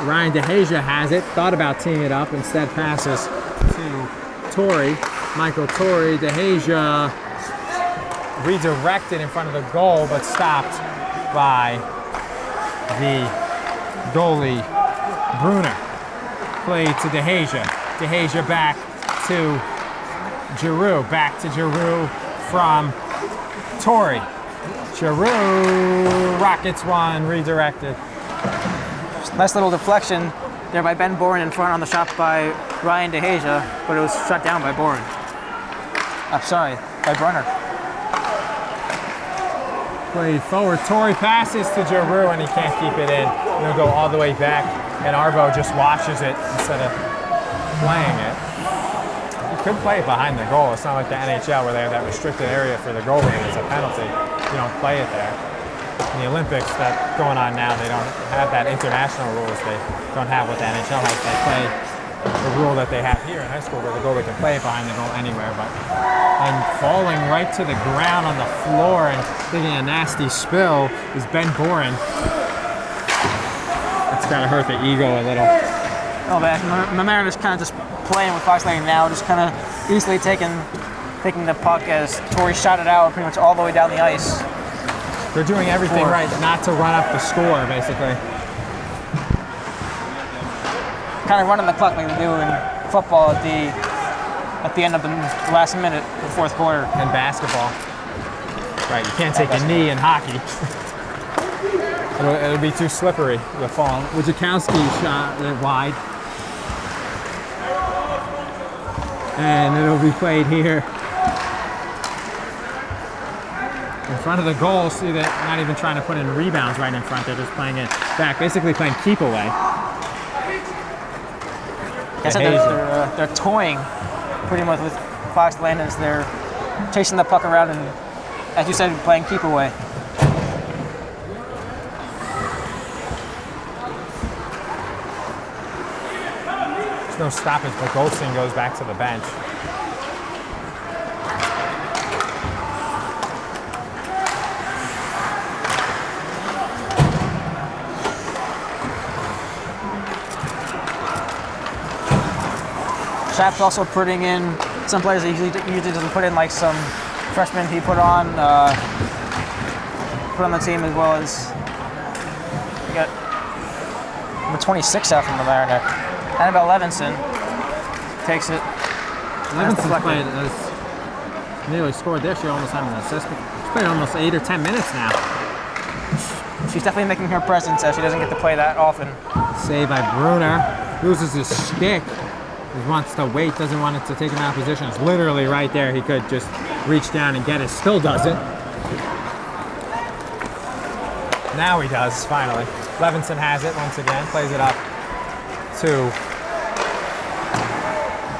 [SPEAKER 1] Ryan DeHasia has it. Thought about teeing it up. Instead passes to Torrey. Michael Torrey. DeHasia redirected in front of the goal, but stopped by the goalie, Bruner. Played to DeHasia. DeHasia back to Giroux. Back to Giroux from Torrey. Giroux rockets one, redirected.
[SPEAKER 2] Nice little deflection there by Ben Boren in front on the shot by Ryan DeHasia, but it was shut down by Boren. I'm sorry, by Brunner.
[SPEAKER 1] Played forward. Torrey passes to Giroux and he can't keep it in. He'll go all the way back, and Arbo just watches it instead of playing it. You could play it behind the goal. It's not like the NHL where they have that restricted area for the goalie and it's a penalty. You don't play it there. In the Olympics that's going on now, they don't have that international rules. They don't have what the NHL has. They play the rule that they have here in high school where the goalie can play it behind the goal anywhere. And falling right to the ground on the floor and taking a nasty spill is Ben Boren. It's got to hurt the ego a little.
[SPEAKER 2] Oh man, Mamaroneck is kind of just playing with Fox Lane now, just kind of easily taking the puck as Torrey shot it out pretty much all the way down the ice.
[SPEAKER 1] They're doing everything right not to run up the score, basically.
[SPEAKER 2] Kind of running the clock like they do in football at the end of the last minute of the fourth quarter.
[SPEAKER 1] And basketball. Right, you can't take a knee in hockey. It'll be too slippery, the fall. Wojciechowski shot it wide. And it'll be played here in front of the goal. See, they're not even trying to put in rebounds right in front. They're just playing it back, basically playing keep away.
[SPEAKER 2] I said they're toying pretty much with Fox Lane as they're chasing the puck around and, as you said, playing keep away.
[SPEAKER 1] There's no stoppage, but Goldstein goes back to the bench.
[SPEAKER 2] Shap's also putting in some players that usually doesn't put in, like some freshmen he put on the team, as well as we got number 26 out from Mamaroneck. Annabelle Levinson takes it.
[SPEAKER 1] Levinson played as nearly scored there. She almost had an assist. She's played almost 8 or 10 minutes now.
[SPEAKER 2] She's definitely making her presence as she doesn't get to play that often.
[SPEAKER 1] Saved by Bruner. Loses his stick. He wants to wait, doesn't want it to take him out of position. It's literally right there. He could just reach down and get it. Still doesn't. Now he does, finally. Levinson has it once again. Plays it up to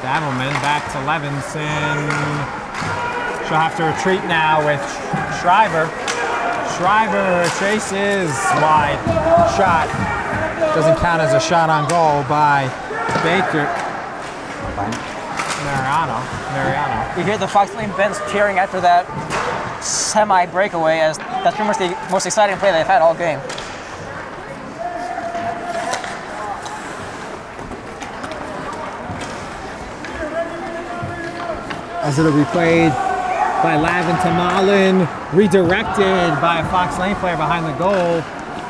[SPEAKER 1] Davelman. Back to Levinson. She'll have to retreat now with Shriver. Shriver chases wide. Shot. Doesn't count as a shot on goal by Baker. Mariano.
[SPEAKER 2] You hear the Fox Lane bench cheering after that semi-breakaway, as that's pretty much the most exciting play they've had all game.
[SPEAKER 1] As it'll be played by Lavin to Malin, redirected by a Fox Lane player behind the goal,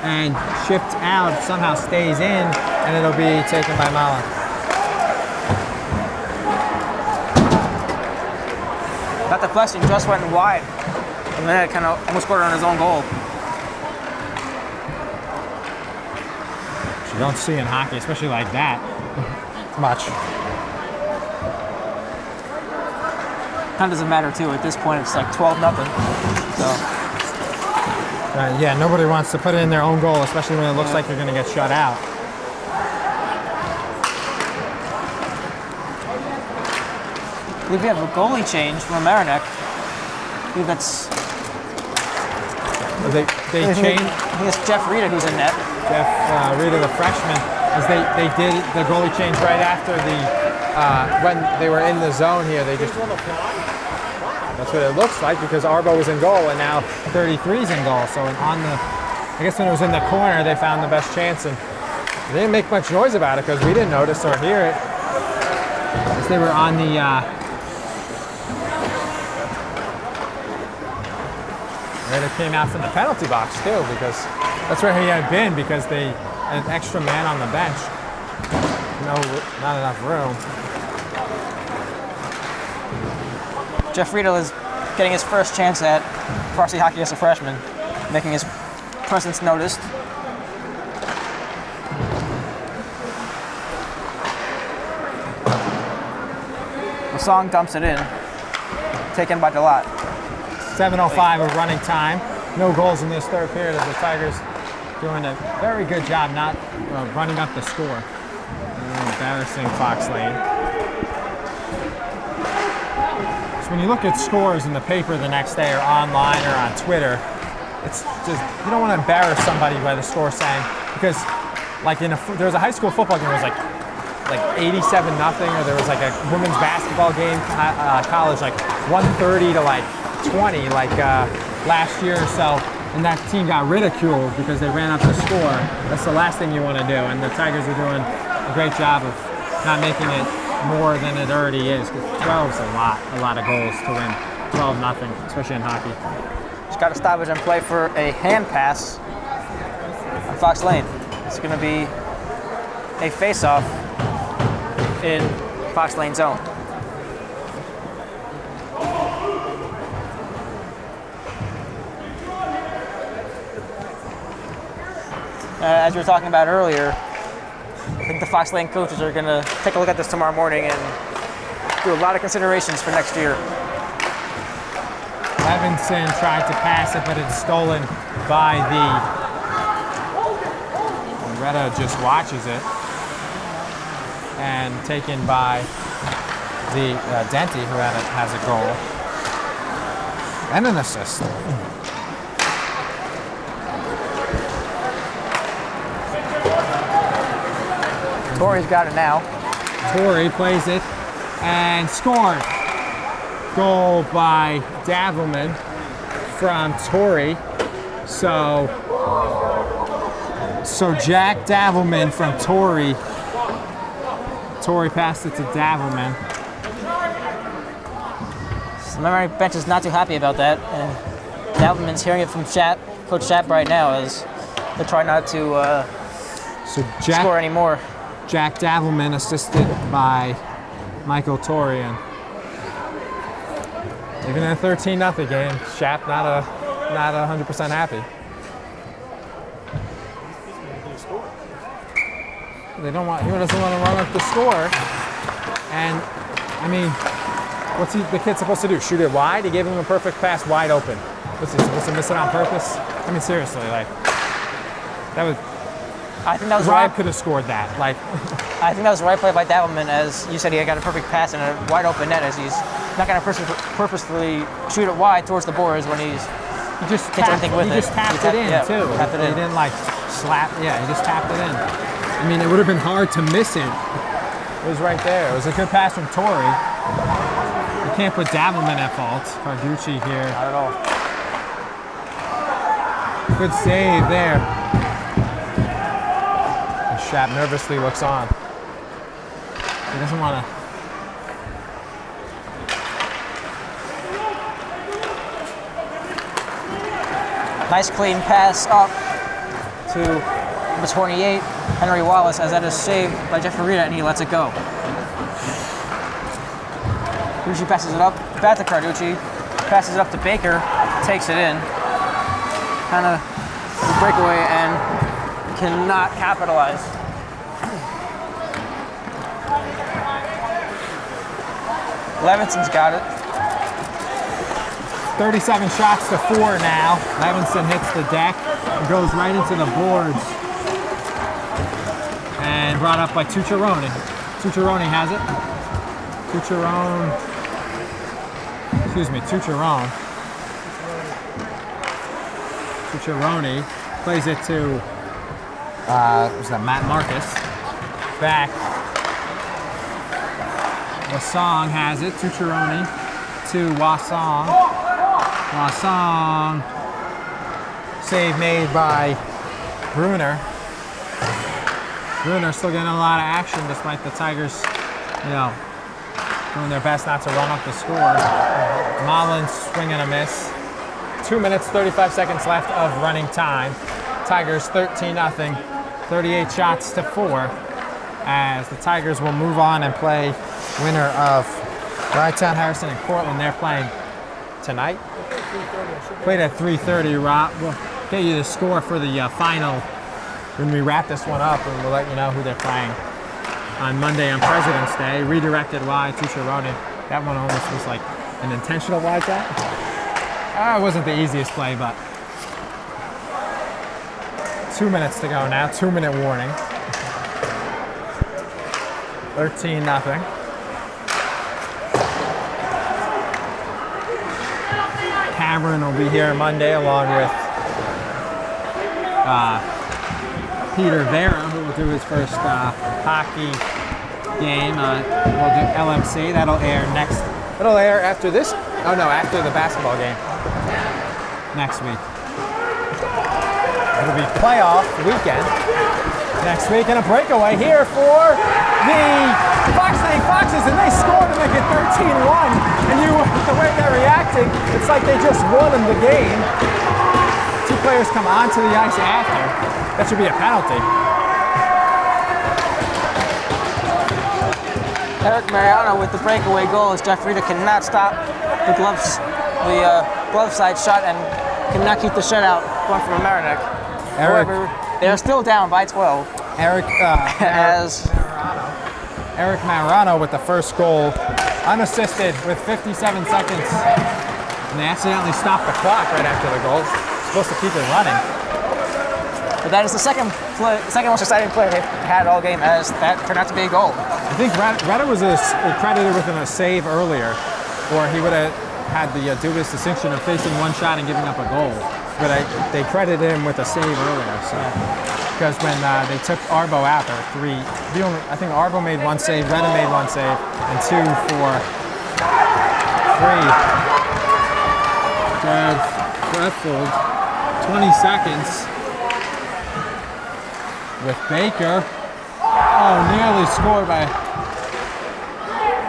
[SPEAKER 1] and shipped out, somehow stays in, and it'll be taken by Malin.
[SPEAKER 2] That deflection just went wide, and then it kind of almost scored on his own goal.
[SPEAKER 1] You don't see in hockey, especially like that, much.
[SPEAKER 2] Kind of doesn't matter too. At this point, it's like 12-0. So.
[SPEAKER 1] Yeah, nobody wants to put it in their own goal, especially when it looks like you're going to get shut out.
[SPEAKER 2] I believe we have a goalie change from Mamaroneck. I believe that's.
[SPEAKER 1] They changed.
[SPEAKER 2] I think it's Jeff Rita who's in net.
[SPEAKER 1] Jeff Rita, the freshman, as they did the goalie change right after the when they were in the zone here. They just. That's what it looks like, because Arbo was in goal and now 33's in goal. So on the, I guess when it was in the corner, they found the best chance, and they didn't make much noise about it because we didn't notice or hear it. As they were on the. Right, it came out from the penalty box too, because that's where he had been, because they had an extra man on the bench. Not enough room.
[SPEAKER 2] Jeff Riedel is getting his first chance at varsity hockey as a freshman, making his presence noticed. The song dumps it in, taken by Delat.
[SPEAKER 1] 7:05 of running time. No goals in this third period, as the Tigers doing a very good job not running up the score. Embarrassing Fox Lane. So when you look at scores in the paper the next day or online or on Twitter, it's just, you don't want to embarrass somebody by the score saying, because like there was a high school football game, it was like 87-0, or there was like a women's basketball game, college, like 130 to like 20, like last year or so, and that team got ridiculed because they ran up the score. That's the last thing you want to do, and the Tigers are doing a great job of not making it more than it already is, because 12 is a lot of goals to win 12-0, especially in hockey.
[SPEAKER 2] Just got a stoppage and play for a hand pass on Fox Lane. It's going to be a face-off in Fox Lane zone. As we were talking about earlier, I think the Fox Lane coaches are going to take a look at this tomorrow morning and do a lot of considerations for next year.
[SPEAKER 1] Levinson tried to pass it, but it's stolen by Loretta just watches it. And taken by the Denti, who has a goal. And an assist.
[SPEAKER 2] Torrey's got it now.
[SPEAKER 1] Torrey plays it and scored. Goal by Davelman from Torrey. So Jack Davelman from Torrey. Torrey passed it to Davelman.
[SPEAKER 2] So the Mamaroneck bench is not too happy about that, and Davelman's hearing it from Coach Schapp right now as they try not to score anymore.
[SPEAKER 1] Jack Davelman assisted by Michael Torrey. And even in a 13-0 game, Schapp not 100% happy. He doesn't want to run up the score. And I mean, what's the kid supposed to do? Shoot it wide? He gave him a perfect pass wide open. What's he supposed to miss it on purpose? I mean, seriously, like that was.
[SPEAKER 2] I think that was
[SPEAKER 1] Rob
[SPEAKER 2] right.
[SPEAKER 1] could have scored that. Like,
[SPEAKER 2] I think that was the right play by Davelman, as you said, he got a perfect pass and a wide open net, as he's not going to purposefully shoot it wide towards the boards when he's
[SPEAKER 1] he just tapped it in, too.
[SPEAKER 2] Tapped it in.
[SPEAKER 1] He didn't like slap. Yeah, he just tapped it in. I mean, it would have been hard to miss it. It was right there. It was a good pass from Torrey. You can't put Davelman at fault. Carducci here.
[SPEAKER 2] Not at all.
[SPEAKER 1] Good save there. And Schapp nervously looks on. He doesn't want to.
[SPEAKER 2] Nice clean pass up to number 28, Henry Wallace, as that is saved by Jeff Farida, and he lets it go. Carducci passes it up, back to Carducci, passes it up to Baker, takes it in. Kind of a breakaway and cannot capitalize. Levinson's got it.
[SPEAKER 1] 37 shots to 4 now. Levinson hits the deck and goes right into the boards. And brought up by Tucciarone. Tucciarone has it. Tucciarone plays it to, was that Matt Marcus? Back. Wasong has it. Tucciarone to Wasong. Wasong. Save made by Bruner. Bruner still getting a lot of action despite the Tigers, doing their best not to run up the score. Mullins swing and a miss. 2 minutes, 35 seconds left of running time. Tigers 13-0, 38 shots to 4. As the Tigers will move on and play winner of Rydtown, Harrison, and Cortland. They're playing tonight. Played at 3:30. Rob, we'll get you the score for the final when we wrap this one up, and we'll let you know who they're playing on Monday on President's Day. Redirected wide, Tucciarone. That one almost was like an intentional wide tap. It wasn't the easiest play, but 2 minutes to go now. 2-minute warning. 13-0. Cameron will be here Monday along with Peter Vera, who will do his first hockey game. We'll do LMC. That'll air next. It'll air after this. Oh no, after the basketball game next week. It'll be playoff weekend next week, and a breakaway here for the Fox Lake Foxes, and they scored to make it 13-1. And the way they're reacting, it's like they just won in the game. Two players come onto the ice after. That should be a penalty.
[SPEAKER 2] Eric Mariano with the breakaway goal, as Jeff Rita cannot stop the glove side shot and cannot keep the shutout going from Mamaroneck. However, they're still down by 12.
[SPEAKER 1] Eric Marano with the first goal, unassisted with 57 seconds And they accidentally stopped the clock right after the goal. Supposed to keep it running.
[SPEAKER 2] But that is the second most exciting play they've had all game, as that turned out to be a goal.
[SPEAKER 1] I think Retta was credited with a save earlier, or he would have had the dubious distinction of facing one shot and giving up a goal. But they credited him with a save earlier. So, because when they took Arbo out, there were three. I think Arbo made one save, Retta made one save, and 2 for 3. Good. Redfold. 20 seconds. With Baker. Oh, nearly scored by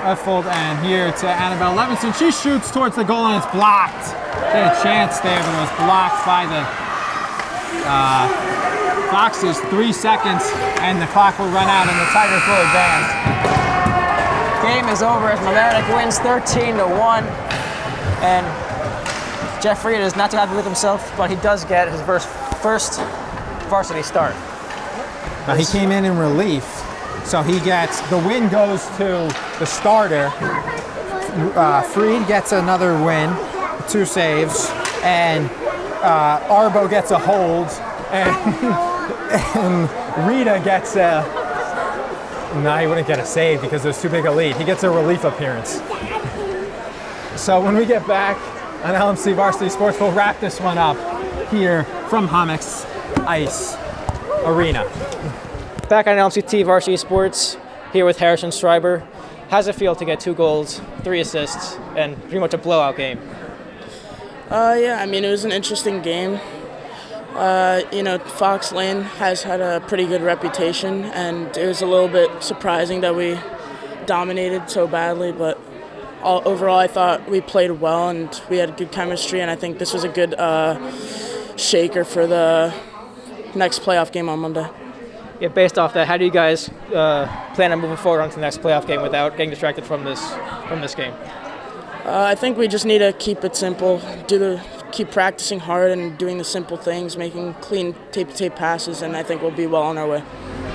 [SPEAKER 1] Redfold, and here to Annabelle Levinson. She shoots towards the goal and it's blocked. They had a chance there, but it was blocked by the Foxes. 3 seconds, and the clock will run out, and the Tigers will advance.
[SPEAKER 2] Game is over as Mamaroneck wins 13-1, and Jeff Reed is not too happy with himself, but he does get his first varsity start.
[SPEAKER 1] He came in relief, so he gets, the win goes to the starter. Freed gets another win, 2 saves, and Arbo gets a hold, and Rita gets a, no, he wouldn't get a save because there's too big a lead. He gets a relief appearance. So when we get back on LMC Varsity Sports, we'll wrap this one up here from Hommex Ice Arena.
[SPEAKER 2] Back on LMC Varsity Sports, here with Harrison Schreiber. How's it feel to get 2 goals, 3 assists, and pretty much a blowout game?
[SPEAKER 5] Yeah, I mean, it was an interesting game. Fox Lane has had a pretty good reputation, and it was a little bit surprising that we dominated so badly, but overall I thought we played well and we had good chemistry, and I think this was a good shaker for the next playoff game on Monday.
[SPEAKER 2] Yeah, based off that, how do you guys plan on moving forward onto the next playoff game without getting distracted from this game?
[SPEAKER 5] I think we just need to keep it simple, keep practicing hard and doing the simple things, making clean tape-to-tape passes, and I think we'll be well on our way.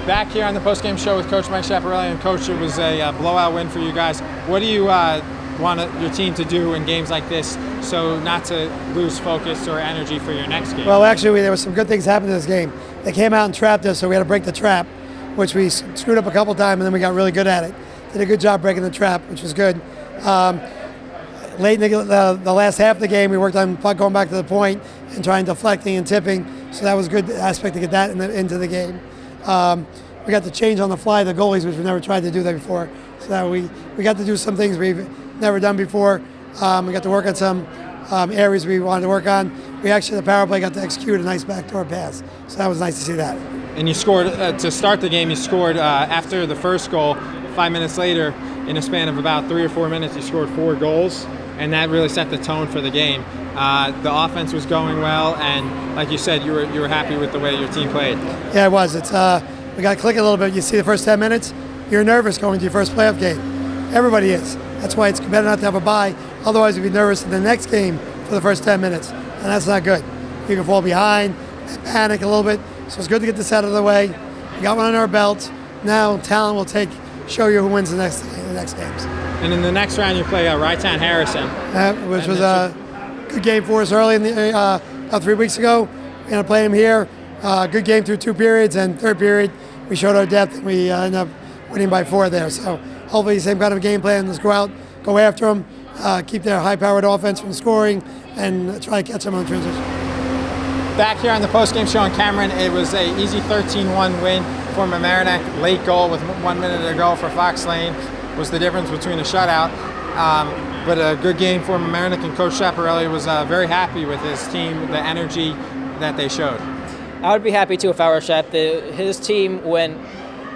[SPEAKER 1] Back here on the post-game show with Coach Mike Schiaparelli, and Coach, it was a blowout win for you guys. What do you want your team to do in games like this so not to lose focus or energy for your next game?
[SPEAKER 6] Well, actually, there were some good things happening in this game. They came out and trapped us, so we had to break the trap, which we screwed up a couple times, and then we got really good at it. Did a good job breaking the trap, which was good. Late in the last half of the game, we worked on going back to the point and trying deflecting and tipping, so that was a good aspect to get that into the game. We got to change on the fly the goalies, which we never tried to do that before. So we got to do some things we've never done before. We got to work on some areas we wanted to work on. We actually, the power play, got to execute a nice backdoor pass, so that was nice to see that.
[SPEAKER 1] And you scored, to start the game, you scored after the first goal. 5 minutes later, in a span of about 3 or 4 minutes, you scored 4 goals, and that really set the tone for the game. The offense was going well, and like you said, you were happy with the way your team played.
[SPEAKER 6] Yeah, it was. It's we got to click a little bit. You see the first 10 minutes, you're nervous going to your first playoff game. Everybody is. That's why it's better not to have a bye. Otherwise, you'd be nervous in the next game for the first 10 minutes, and that's not good. You can fall behind and panic a little bit. So it's good to get this out of the way. We got one on our belt. Now talent will show you who wins the next games.
[SPEAKER 1] And in the next round, you play Rytown Harrison,
[SPEAKER 6] which was a good game for us early in the about 3 weeks ago. We're gonna play them here. Good game through 2 periods, and third period we showed our depth and we ended up winning by 4 there. So hopefully the same kind of game plan. Let's go out, go after them, keep their high-powered offense from scoring, and try to catch them on transition.
[SPEAKER 1] Back here on the post-game show in Cameron, it was an easy 13-1 win for Mamaroneck. Late goal with 1 minute to go for Fox Lane was the difference between a shutout. But a good game for Mamaroneck, and Coach Schiaparelli was very happy with his team, the energy that they showed.
[SPEAKER 2] I would be happy too if I were Shap. His team went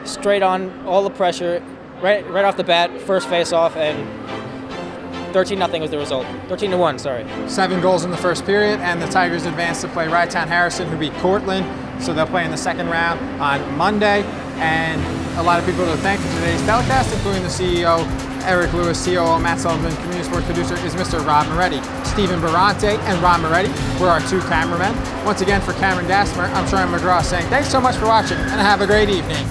[SPEAKER 2] straight on, all the pressure, right off the bat, first face-off, and 13-0 was the result. 13-1, sorry.
[SPEAKER 1] 7 goals in the first period, and the Tigers advanced to play Rytown Harrison, who beat Cortland. So they'll play in the second round on Monday. And a lot of people to thank for today's telecast, including the CEO, Eric Lewis, COO, Matt Sullivan, community sports producer is Mr. Rob Moretti. Stephen Barante and Rob Moretti were our 2 cameramen. Once again, for Cameron Dassmer, I'm Sharon McGraw saying thanks so much for watching and have a great evening.